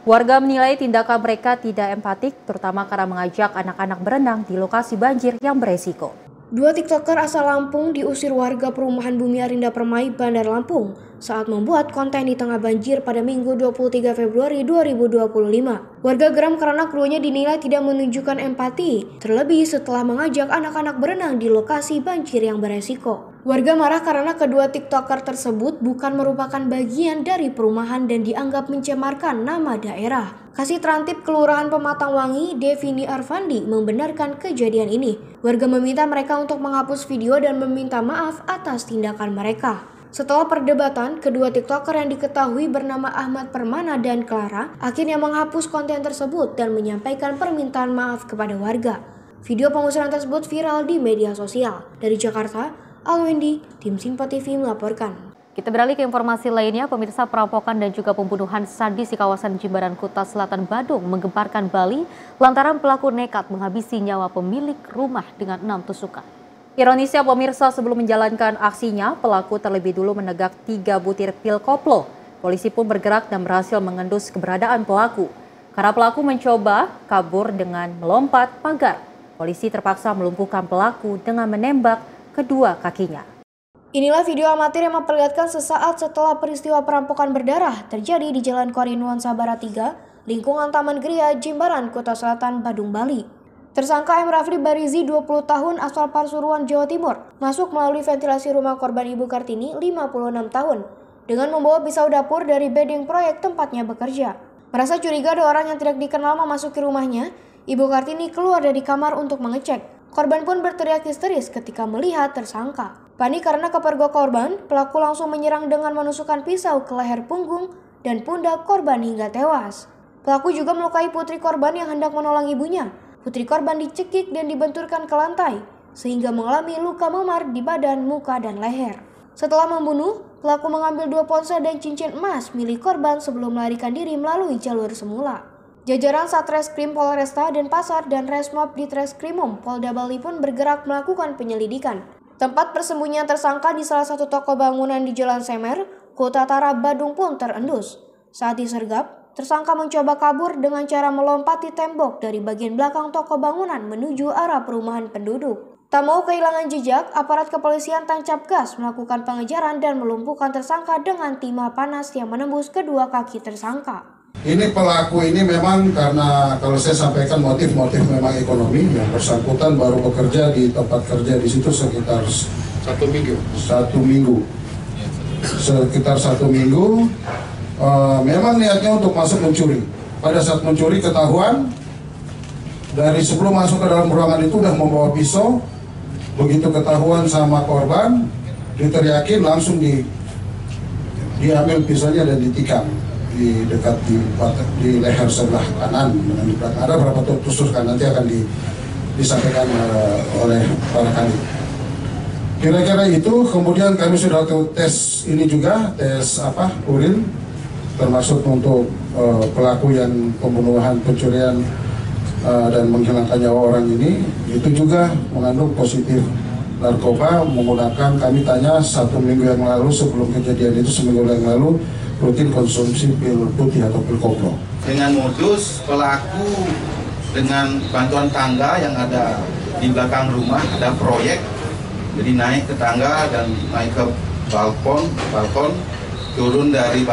Warga menilai tindakan mereka tidak empatik, terutama karena mengajak anak-anak berenang di lokasi banjir yang beresiko. 2 tiktoker asal Lampung diusir warga Perumahan Bumi Arinda Permai, Bandar Lampung saat membuat konten di tengah banjir pada Minggu 23 Februari 2025. Warga geram karena keduanya dinilai tidak menunjukkan empati, terlebih setelah mengajak anak-anak berenang di lokasi banjir yang beresiko. Warga marah karena kedua tiktoker tersebut bukan merupakan bagian dari perumahan dan dianggap mencemarkan nama daerah. Kasih Trantip Kelurahan Pematangwangi, Devini Arfandi, membenarkan kejadian ini. Warga meminta mereka untuk menghapus video dan meminta maaf atas tindakan mereka. Setelah perdebatan, kedua TikToker yang diketahui bernama Ahmad Permana dan Clara akhirnya menghapus konten tersebut dan menyampaikan permintaan maaf kepada warga. Video pengusiran tersebut viral di media sosial. Dari Jakarta, Alwendi, tim Simpo TV melaporkan. Kita beralih ke informasi lainnya, pemirsa. Perampokan dan juga pembunuhan sadis di kawasan Jimbaran, Kuta Selatan, Badung menggemparkan Bali lantaran pelaku nekat menghabisi nyawa pemilik rumah dengan 6 tusukan. Ironisnya pemirsa, sebelum menjalankan aksinya, pelaku terlebih dulu menegak 3 butir pil koplo. Polisi pun bergerak dan berhasil mengendus keberadaan pelaku. Karena pelaku mencoba kabur dengan melompat pagar, polisi terpaksa melumpuhkan pelaku dengan menembak kedua kakinya. Inilah video amatir yang memperlihatkan sesaat setelah peristiwa perampokan berdarah terjadi di Jalan Korinuan Sabara 3, lingkungan Taman Gria, Jimbaran, Kuta Selatan, Badung, Bali. Tersangka M. Rafli Barizi, 20 tahun, asal Pasuruan, Jawa Timur, masuk melalui ventilasi rumah korban Ibu Kartini, 56 tahun, dengan membawa pisau dapur dari bedeng proyek tempatnya bekerja. Merasa curiga ada orang yang tidak dikenal memasuki rumahnya, Ibu Kartini keluar dari kamar untuk mengecek. Korban pun berteriak histeris ketika melihat tersangka. Panik karena kepergok korban, pelaku langsung menyerang dengan menusukkan pisau ke leher, punggung, dan pundak korban hingga tewas. Pelaku juga melukai putri korban yang hendak menolong ibunya. Putri korban dicekik dan dibenturkan ke lantai, sehingga mengalami luka memar di badan, muka, dan leher. Setelah membunuh, pelaku mengambil 2 ponsel dan cincin emas milik korban sebelum melarikan diri melalui jalur semula. Jajaran Satreskrim Polresta Denpasar dan Resmob di Treskrimum Polda Bali pun bergerak melakukan penyelidikan. Tempat persembunyian tersangka di salah satu toko bangunan di Jalan Semer, Kota Tara, Badung pun terendus. Saat disergap, tersangka mencoba kabur dengan cara melompati tembok dari bagian belakang toko bangunan menuju arah perumahan penduduk. Tak mau kehilangan jejak, aparat kepolisian tancap gas melakukan pengejaran dan melumpuhkan tersangka dengan timah panas yang menembus kedua kaki tersangka. Ini pelaku ini memang karena kalau saya sampaikan motif memang ekonomi. Yang bersangkutan baru bekerja di tempat kerja di situ sekitar 1 minggu. Sekitar 1 minggu. Memang niatnya untuk masuk mencuri. Pada saat mencuri ketahuan, dari sebelum masuk ke dalam ruangan itu udah membawa pisau. Begitu ketahuan sama korban, diteriakin langsung diambil pisaunya dan ditikam di dekat di leher sebelah kanan dan di belakang. Ada berapa tusuk nanti akan disampaikan oleh para kandidat. Kira-kira itu. Kemudian kami sudah tes ini juga, tes urin, termasuk untuk pelaku yang pembunuhan, pencurian dan menghilangkan nyawa orang ini, itu juga mengandung positif narkoba. Menggunakan, kami tanya 1 minggu yang lalu sebelum kejadian itu, seminggu yang lalu rutin konsumsi pil putih atau pil koplo. Dengan modus pelaku dengan bantuan tangga yang ada di belakang rumah, ada proyek, jadi naik ke tangga dan naik ke balkon, turun dari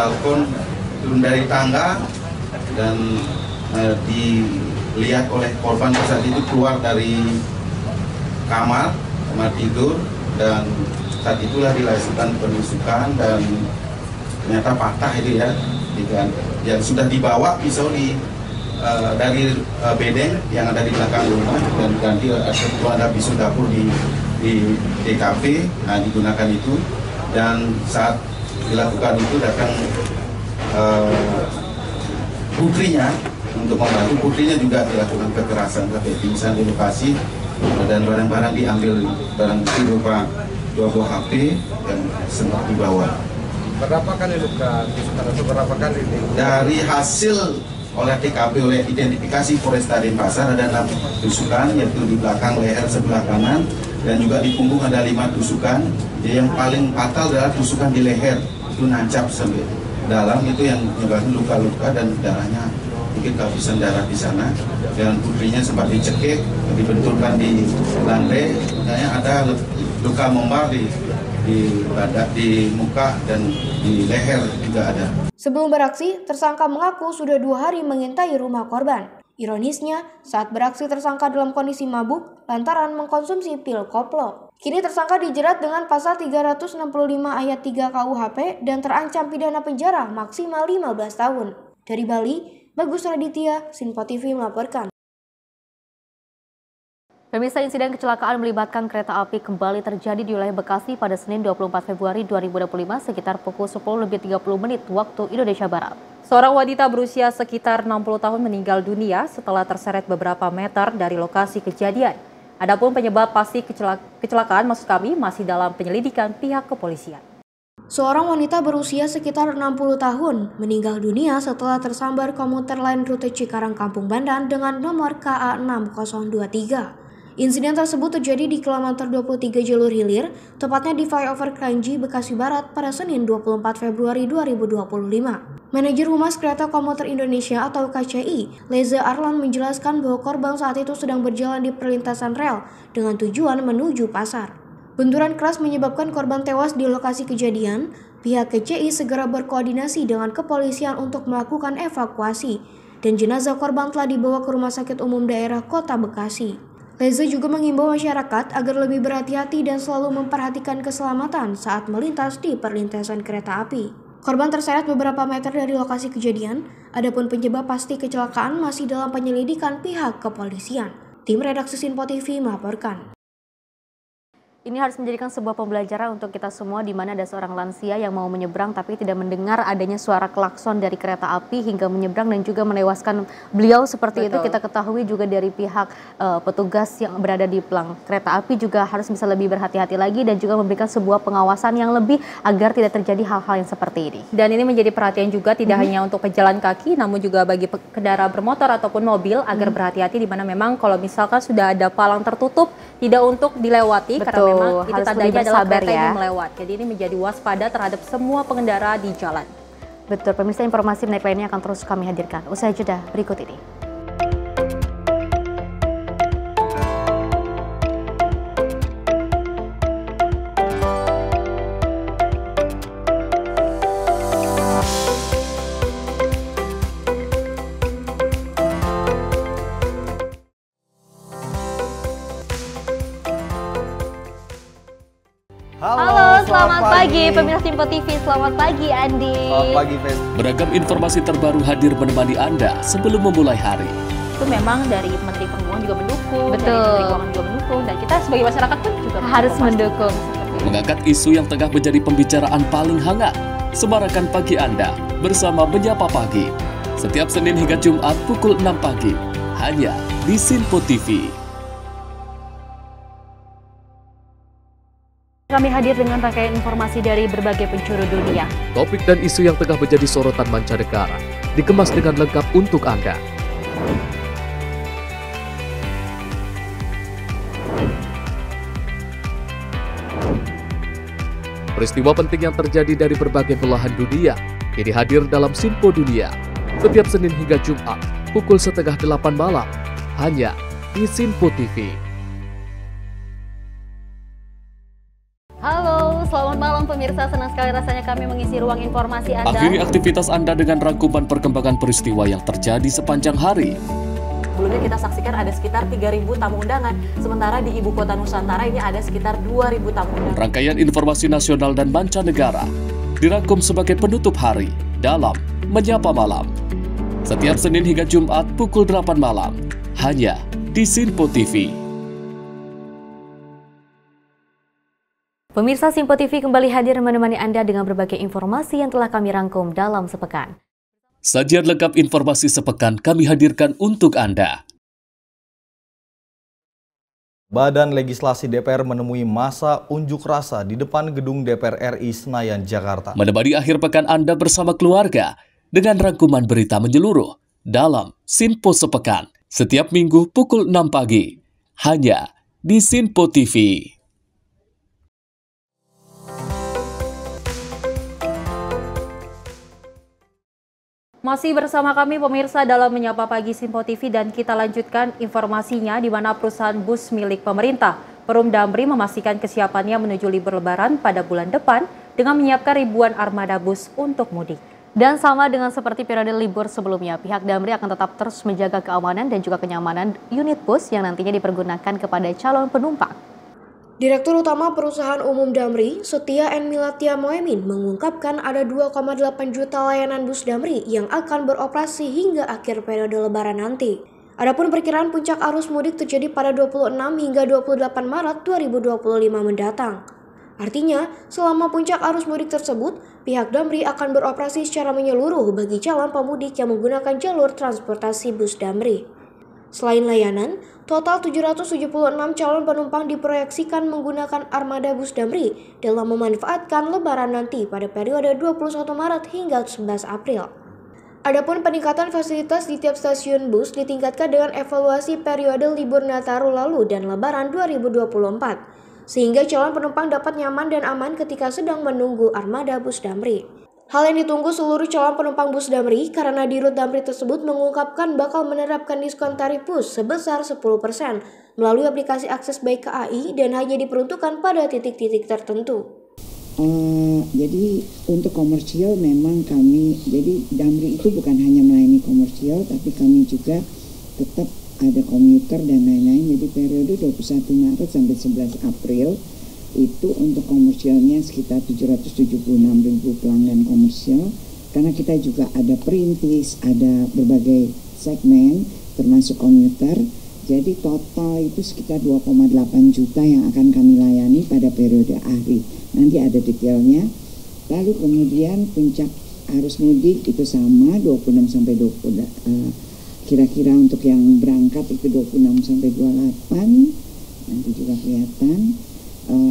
tangga dan dilihat oleh korban saat itu keluar dari kamar tidur, dan saat itulah dilakukan penusukan dan ternyata patah itu ya, yang sudah dibawa pisau dari bedeng yang ada di belakang rumah, dan ganti ada pisau dapur di TKP, digunakan itu. Dan saat dilakukan itu datang putrinya untuk membantu. Putrinya juga dilakukan kekerasan sampai pingsan di lokasi, dan barang-barang diambil, barang bukti berupa 2 buah HP yang sempat dibawa. Berapa kali luka tusukan atau berapa kali ini? Dari hasil oleh TKP, oleh identifikasi Polresta Denpasar, ada 6 tusukan, yaitu di belakang leher sebelah kanan, dan juga di punggung ada 5 tusukan. Jadi yang paling fatal adalah tusukan di leher, itu nancap sampai dalam, itu yang menyebabkan luka-luka dan darahnya mungkin kehabisan darah di sana. Dan putrinya sempat dicekik, dibenturkan di lantai, makanya ada luka memar di badan, di muka, dan di leher juga ada. Sebelum beraksi, tersangka mengaku sudah 2 hari mengintai rumah korban. Ironisnya, saat beraksi tersangka dalam kondisi mabuk lantaran mengkonsumsi pil koplo. Kini tersangka dijerat dengan pasal 365 ayat 3 KUHP dan terancam pidana penjara maksimal 15 tahun. Dari Bali, Bagus Raditya, Simpo TV melaporkan. Pemirsa, insiden kecelakaan melibatkan kereta api kembali terjadi di wilayah Bekasi pada Senin 24 Februari 2025 sekitar pukul 10.30 waktu Indonesia Barat. Seorang wanita berusia sekitar 60 tahun meninggal dunia setelah terseret beberapa meter dari lokasi kejadian. Adapun penyebab pasti kecelakaan masih dalam penyelidikan pihak kepolisian. Seorang wanita berusia sekitar 60 tahun meninggal dunia setelah tersambar komuter lain rute Cikarang Kampung Bandan dengan nomor KA 6023. Insiden tersebut terjadi di kilometer 23 jalur hilir, tepatnya di flyover Kranji, Bekasi Barat pada Senin 24 Februari 2025. Manajer Humas Kereta Komuter Indonesia atau KCI, Leza Arlan menjelaskan bahwa korban saat itu sedang berjalan di perlintasan rel dengan tujuan menuju pasar. Benturan keras menyebabkan korban tewas di lokasi kejadian. Pihak KCI segera berkoordinasi dengan kepolisian untuk melakukan evakuasi dan jenazah korban telah dibawa ke Rumah Sakit Umum Daerah Kota Bekasi. Leza juga mengimbau masyarakat agar lebih berhati-hati dan selalu memperhatikan keselamatan saat melintas di perlintasan kereta api. Korban terseret beberapa meter dari lokasi kejadian, adapun penyebab pasti kecelakaan masih dalam penyelidikan pihak kepolisian. Tim Redaksi Sinpo TV melaporkan. Ini harus menjadikan sebuah pembelajaran untuk kita semua di mana ada seorang lansia yang mau menyeberang tapi tidak mendengar adanya suara klakson dari kereta api hingga menyeberang dan juga menewaskan beliau seperti itu. Kita ketahui juga dari pihak petugas yang berada di pelang kereta api juga harus bisa lebih berhati-hati lagi dan juga memberikan sebuah pengawasan yang lebih agar tidak terjadi hal-hal yang seperti ini. Dan ini menjadi perhatian juga tidak hanya untuk pejalan kaki namun juga bagi kendaraan bermotor ataupun mobil agar berhati-hati di mana memang kalau misalkan sudah ada palang tertutup tidak untuk dilewati karena memang itu tandanya adalah kereta yang melewat. Jadi ini menjadi waspada terhadap semua pengendara di jalan. Betul, pemirsa, informasi menarik lainnya akan terus kami hadirkan. Usai jeda berikut ini. Halo, selamat pagi pemirsa Sinpo TV, selamat pagi Andi. Selamat pagi, Fen. Beragam informasi terbaru hadir menemani Anda sebelum memulai hari. Itu memang dari Menteri Perhubungan juga mendukung, Betul. dari Menteri Keuangan juga mendukung, dan kita sebagai masyarakat pun juga harus mendukung. Mengangkat isu yang tengah menjadi pembicaraan paling hangat. Semarakan pagi Anda bersama Menyapa Pagi. Setiap Senin hingga Jumat pukul 6 pagi. Hanya di Sinpo TV. Kami hadir dengan rangkaian informasi dari berbagai penjuru dunia. Topik dan isu yang tengah menjadi sorotan mancanegara dikemas dengan lengkap untuk Anda. Peristiwa penting yang terjadi dari berbagai belahan dunia kini hadir dalam Sinpo Dunia. Setiap Senin hingga Jumat pukul 7:30 malam hanya di Sinpo TV. Halo, selamat malam pemirsa. Senang sekali rasanya kami mengisi ruang informasi Anda. Akhiri aktivitas Anda dengan rangkuman perkembangan peristiwa yang terjadi sepanjang hari. Sebelumnya kita saksikan ada sekitar 3.000 tamu undangan. Sementara di Ibu Kota Nusantara ini ada sekitar 2.000 tamu undangan. Rangkaian informasi nasional dan mancanegara dirangkum sebagai penutup hari dalam Menyapa Malam. Setiap Senin hingga Jumat pukul 8 malam. Hanya di Sinpo TV. Pemirsa Sinpo TV kembali hadir menemani Anda dengan berbagai informasi yang telah kami rangkum dalam sepekan. Sajian lengkap informasi sepekan kami hadirkan untuk Anda. Badan Legislasi DPR menemui masa unjuk rasa di depan gedung DPR RI Senayan, Jakarta. Menemani akhir pekan Anda bersama keluarga dengan rangkuman berita menyeluruh dalam Sinpo Sepekan. Setiap minggu pukul 6 pagi. Hanya di Sinpo TV. Masih bersama kami pemirsa dalam Menyapa Pagi Sinpo TV dan kita lanjutkan informasinya di mana perusahaan bus milik pemerintah Perum Damri memastikan kesiapannya menuju libur lebaran pada bulan depan dengan menyiapkan ribuan armada bus untuk mudik. Dan sama dengan seperti periode libur sebelumnya, pihak Damri akan tetap terus menjaga keamanan dan juga kenyamanan unit bus yang nantinya dipergunakan kepada calon penumpang. Direktur Utama Perusahaan Umum Damri, Setia N. Milatia Moemin, mengungkapkan ada 2,8 juta layanan bus Damri yang akan beroperasi hingga akhir periode lebaran nanti. Adapun perkiraan puncak arus mudik terjadi pada 26 hingga 28 Maret 2025 mendatang. Artinya, selama puncak arus mudik tersebut, pihak Damri akan beroperasi secara menyeluruh bagi calon pemudik yang menggunakan jalur transportasi bus Damri. Selain layanan, total 776 calon penumpang diproyeksikan menggunakan armada bus Damri dalam memanfaatkan Lebaran nanti pada periode 21 Maret hingga 11 April. Adapun peningkatan fasilitas di tiap stasiun bus ditingkatkan dengan evaluasi periode libur Nataru lalu dan Lebaran 2024. Sehingga calon penumpang dapat nyaman dan aman ketika sedang menunggu armada bus Damri. Hal yang ditunggu seluruh calon penumpang bus Damri karena di rute Damri tersebut mengungkapkan bakal menerapkan diskon tarif bus sebesar 10% melalui aplikasi Akses Baik KAI dan hanya diperuntukkan pada titik-titik tertentu. Jadi untuk komersial memang kami, jadi Damri itu bukan hanya melayani komersial tapi kami juga tetap ada komuter dan lain-lain. Jadi periode 21 Maret sampai 11 April itu untuk komersialnya sekitar 776.000 pelanggan komersial, karena kita juga ada perintis, ada berbagai segmen termasuk komuter. Jadi total itu sekitar 2,8 juta yang akan kami layani pada periode hari. Nanti ada detailnya. Lalu kemudian puncak arus mudik itu sama 26 sampai 20 kira-kira untuk yang berangkat itu 26 sampai 28, nanti juga kelihatan.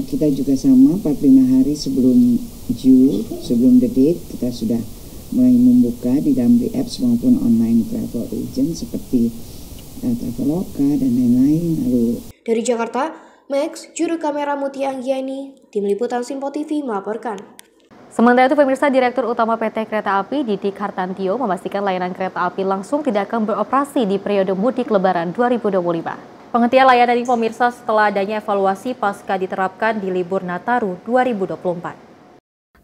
Kita juga sama 45 hari sebelum sebelum the date, kita sudah mulai membuka di Damri Apps maupun online travel agent seperti Traveloka dan lain-lain. Lalu dari Jakarta, Max, juru kamera Mutia Anggiani, tim liputan Simpo TV melaporkan. Sementara itu, pemirsa, Direktur Utama PT Kereta Api Didik Hartantio memastikan layanan kereta api langsung tidak akan beroperasi di periode mudik Lebaran 2025. Penghentian layanan ini, pemirsa, setelah adanya evaluasi pasca diterapkan di libur Nataru 2024.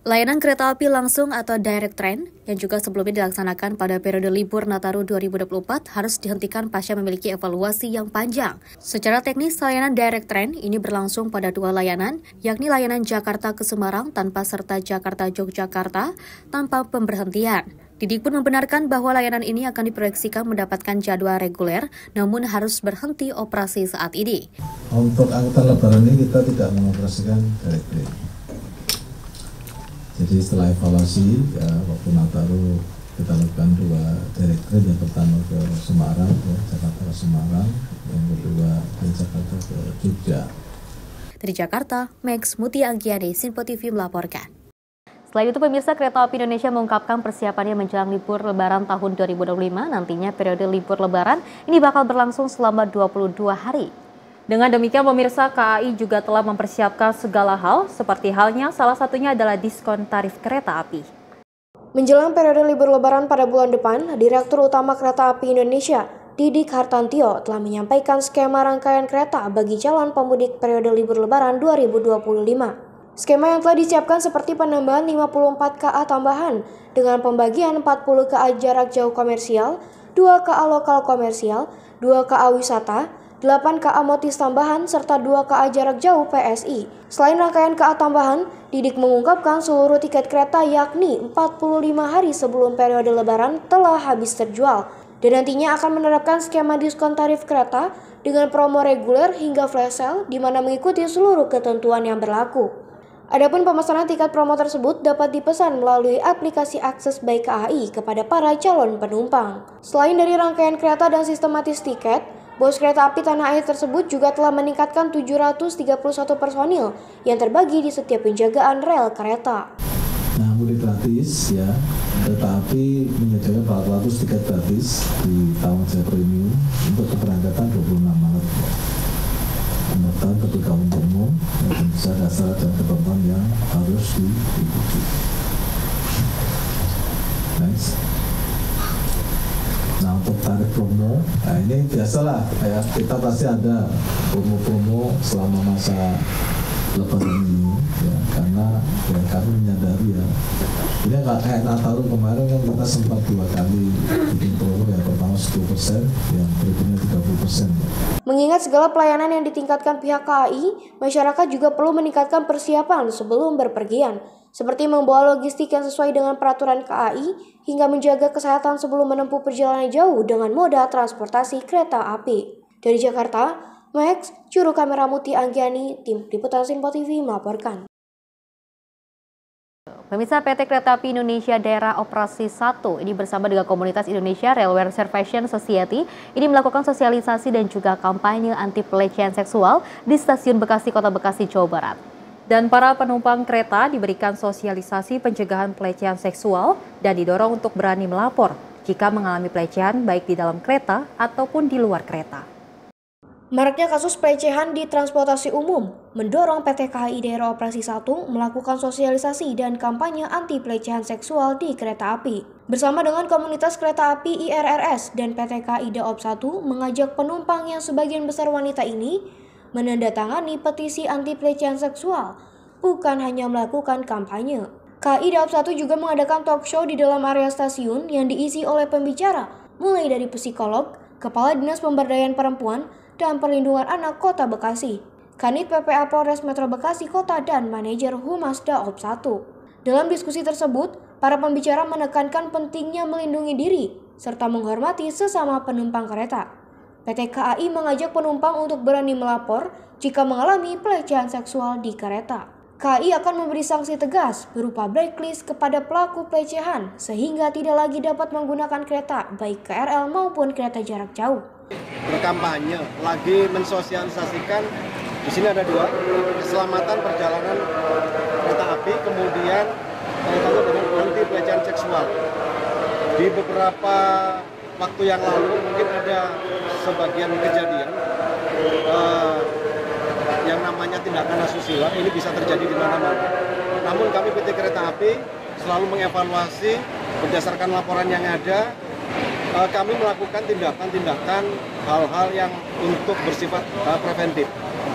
Layanan kereta api langsung atau direct train yang juga sebelumnya dilaksanakan pada periode libur Nataru 2024 harus dihentikan pasca memiliki evaluasi yang panjang. Secara teknis, layanan direct train ini berlangsung pada dua layanan, yakni layanan Jakarta ke Semarang tanpa serta Jakarta-Yogyakarta tanpa pemberhentian. Didik pun membenarkan bahwa layanan ini akan diproyeksikan mendapatkan jadwal reguler, namun harus berhenti operasi saat ini. Untuk angkutan Lebaran ini kita tidak mengoperasikan direct train. Jadi setelah evaluasi, waktu Nataru kita lakukan dua direct train, yang pertama ke Semarang, Jakarta ke Semarang, yang kedua dari Jakarta ke Jogja. Dari Jakarta, Max Mutia Anggiani, Simpo TV melaporkan. Selain itu, pemirsa, Kereta Api Indonesia mengungkapkan persiapannya menjelang libur Lebaran tahun 2025. Nantinya periode libur Lebaran ini bakal berlangsung selama 22 hari. Dengan demikian, pemirsa, KAI juga telah mempersiapkan segala hal, seperti halnya salah satunya adalah diskon tarif kereta api. Menjelang periode libur Lebaran pada bulan depan, Direktur Utama Kereta Api Indonesia, Didik Hartantio, telah menyampaikan skema rangkaian kereta bagi calon pemudik periode libur Lebaran 2025. Skema yang telah disiapkan seperti penambahan 54 KA tambahan dengan pembagian 40 KA jarak jauh komersial, 2 KA lokal komersial, 2 KA wisata, 8 KA motis tambahan, serta 2 KA jarak jauh PSI. Selain rangkaian KA tambahan, Didik mengungkapkan seluruh tiket kereta yakni 45 hari sebelum periode Lebaran telah habis terjual. Dan nantinya akan menerapkan skema diskon tarif kereta dengan promo reguler hingga flash sale di mana mengikuti seluruh ketentuan yang berlaku. Adapun pemesanan tiket promo tersebut dapat dipesan melalui aplikasi Akses Baik KAI kepada para calon penumpang. Selain dari rangkaian kereta dan sistematis tiket, Bos Kereta Api Tanah Air tersebut juga telah meningkatkan 731 personil yang terbagi di setiap penjagaan rel kereta. Nah, mudik gratis ya, Kereta Api menyediakan 400 tiket gratis di tahun Jaya Premium untuk keberangkatan 26 Maret. Pendaftaran ketika umum dan bisa dasar dan ketentuan yang harus diikuti. Next. Nah, untuk tarif promo, nah ini biasalah ya, kita pasti ada promo-promo selama masa Lebaran ini ya, karena ya, kami menyadari ya Ini kayak Nataru kemarin kan kita sempat 2 kali bikin promo, yang pertama 10%, yang berikutnya 30%. Mengingat segala pelayanan yang ditingkatkan pihak KAI, masyarakat juga perlu meningkatkan persiapan sebelum berpergian, seperti membawa logistik yang sesuai dengan peraturan KAI, hingga menjaga kesehatan sebelum menempuh perjalanan jauh dengan moda transportasi kereta api. Dari Jakarta, Max, juru kamera Muti Anggiani, tim Liputan Sinpo TV melaporkan. Pemirsa, PT Kereta Api Indonesia Daerah Operasi 1 ini bersama dengan komunitas Indonesia Railway Reservation Society ini melakukan sosialisasi dan juga kampanye anti pelecehan seksual di Stasiun Bekasi, Kota Bekasi, Jawa Barat. Dan para penumpang kereta diberikan sosialisasi pencegahan pelecehan seksual dan didorong untuk berani melapor jika mengalami pelecehan baik di dalam kereta ataupun di luar kereta. Maraknya kasus pelecehan di transportasi umum mendorong PT KAI Daerah Operasi 1 melakukan sosialisasi dan kampanye anti pelecehan seksual di kereta api. Bersama dengan komunitas kereta api IRRS dan PT KAI Daop 1 mengajak penumpang yang sebagian besar wanita ini menandatangani petisi anti pelecehan seksual, bukan hanya melakukan kampanye. KAI Daop 1 juga mengadakan talk show di dalam area stasiun yang diisi oleh pembicara, mulai dari psikolog, Kepala Dinas Pemberdayaan Perempuan, dan Perlindungan Anak Kota Bekasi, Kanit PPA Polres Metro Bekasi Kota, dan manajer Humas Daop 1. Dalam diskusi tersebut, para pembicara menekankan pentingnya melindungi diri serta menghormati sesama penumpang kereta. PT KAI mengajak penumpang untuk berani melapor jika mengalami pelecehan seksual di kereta. KAI akan memberi sanksi tegas berupa blacklist kepada pelaku pelecehan sehingga tidak lagi dapat menggunakan kereta baik KRL maupun kereta jarak jauh. Berkampanye, lagi mensosialisasikan, di sini ada 2, keselamatan perjalanan kereta api, kemudian kaitannya dengan anti pelecehan seksual. Di beberapa waktu yang lalu mungkin ada sebagian kejadian yang namanya tindakan asusila, ini bisa terjadi di mana-mana. Namun kami PT Kereta Api selalu mengevaluasi berdasarkan laporan yang ada. Kami melakukan tindakan-tindakan hal-hal yang untuk bersifat preventif.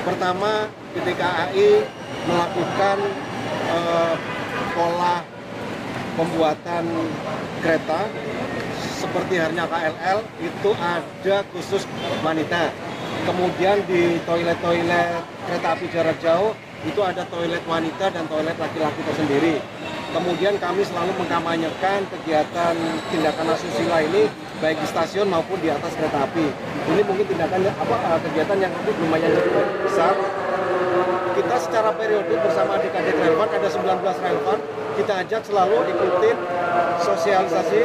Pertama, PT KAI melakukan pola pembuatan kereta seperti halnya KLL itu ada khusus wanita. Kemudian di toilet-toilet kereta api jarak jauh itu ada toilet wanita dan toilet laki-laki tersendiri. Kemudian kami selalu mengkampanyekan kegiatan tindakan asusila ini baik di stasiun maupun di atas kereta api. Ini mungkin tindakan kegiatan yang lumayan cukup besar. Kita secara periodik bersama adik-adik relevan, ada 19 relevan, kita ajak selalu ikutin sosialisasi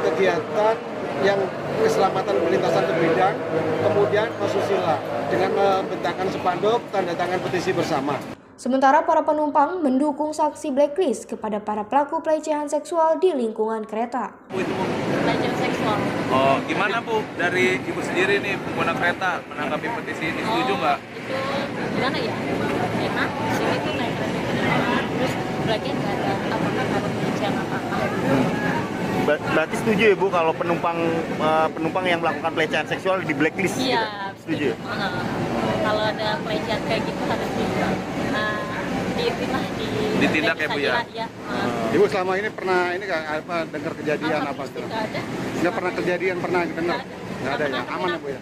kegiatan yang keselamatan perlintasan sebidang, kemudian asusila dengan membentangkan spanduk tanda tangan petisi bersama. Sementara para penumpang mendukung sanksi blacklist kepada para pelaku pelecehan seksual di lingkungan kereta. Pelecehan seksual. Oh, gimana Bu dari Ibu sendiri nih pengguna kereta menanggapi petisi ini, setuju nggak? Itu gimana ya? Enak, di sini tuh naik kereta terus pelecehan nggak ada, apakah ada pelecehan apa-apa? Berarti setuju ya Bu kalau penumpang yang melakukan pelecehan seksual di blacklist? Iya, gitu? Setuju. Kalau ada pelecehan kayak gitu harus ditindak ya Bu ya. Ibu selama ini pernah dengar kejadian apa? Nggak pernah kejadian, pernah dengar? Nggak ada ya, aman ya Bu ya?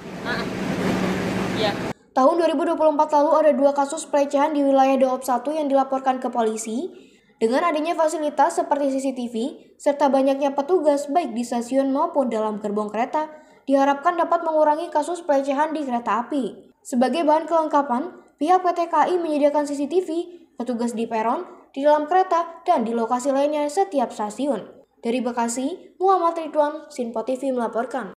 Iya. Tahun 2024 lalu ada 2 kasus pelecehan di wilayah Daop 1 yang dilaporkan ke polisi. Dengan adanya fasilitas seperti CCTV serta banyaknya petugas baik di stasiun maupun dalam gerbong kereta, diharapkan dapat mengurangi kasus pelecehan di kereta api. Sebagai bahan kelengkapan, pihak PT KAI menyediakan CCTV, petugas di peron, di dalam kereta, dan di lokasi lainnya setiap stasiun. Dari Bekasi, Muhammad Ridwan, Sinpo TV melaporkan.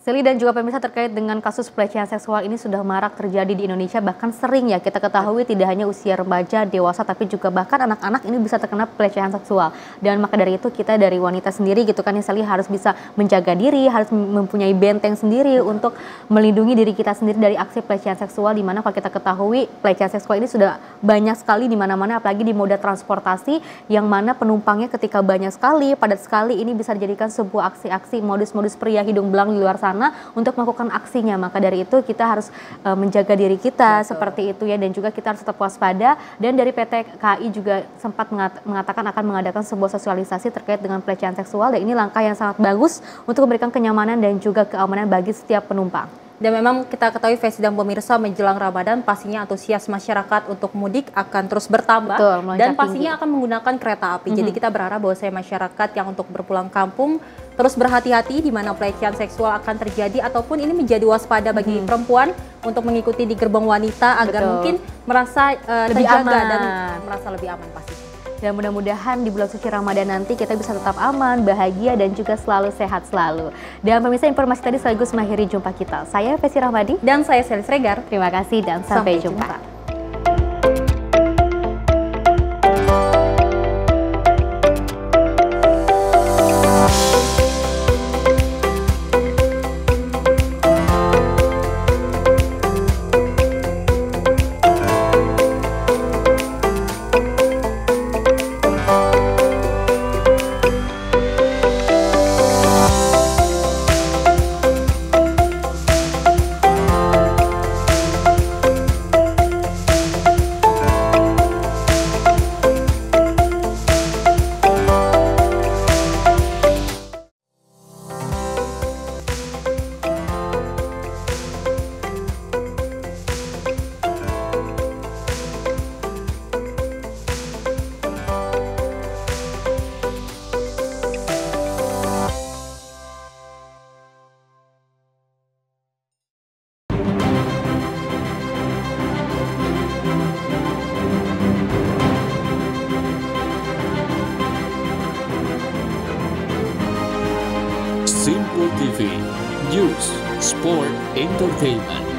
Seli dan juga pemirsa, terkait dengan kasus pelecehan seksual ini sudah marak terjadi di Indonesia, bahkan sering ya kita ketahui tidak hanya usia remaja, dewasa, tapi juga bahkan anak-anak ini bisa terkena pelecehan seksual. Dan maka dari itu kita dari wanita sendiri gitu kan ya Seli, harus bisa menjaga diri, harus mempunyai benteng sendiri untuk melindungi diri kita sendiri dari aksi pelecehan seksual, dimana kalau kita ketahui pelecehan seksual ini sudah banyak sekali di mana-mana, apalagi di moda transportasi yang mana penumpangnya ketika banyak sekali, padat sekali, ini bisa dijadikan sebuah aksi-aksi modus-modus pria hidung belang di luar sana sana untuk melakukan aksinya. Maka dari itu kita harus menjaga diri kita seperti itu ya, dan juga kita harus tetap waspada. Dan dari PT KAI juga sempat mengatakan akan mengadakan sebuah sosialisasi terkait dengan pelecehan seksual, dan ini langkah yang sangat bagus untuk memberikan kenyamanan dan juga keamanan bagi setiap penumpang. Dan memang kita ketahui Fesi dan pemirsa menjelang Ramadan pastinya antusias masyarakat untuk mudik akan terus bertambah. Betul, dan pastinya akan menggunakan kereta api. Jadi kita berharap bahwa masyarakat yang untuk berpulang kampung terus berhati-hati di mana pelecehan seksual akan terjadi, ataupun ini menjadi waspada bagi perempuan untuk mengikuti di gerbong wanita agar mungkin merasa lebih terjaga aman dan merasa lebih aman pasti. Dan mudah-mudahan di bulan suci Ramadan nanti kita bisa tetap aman, bahagia, dan juga selalu sehat selalu. Dan pemirsa, informasi tadi sekaligus mengakhiri jumpa kita. Saya Fesi Rahmadi. Dan saya Selis Regar. Terima kasih dan sampai jumpa. Simple TV, News, Sport, Entertainment.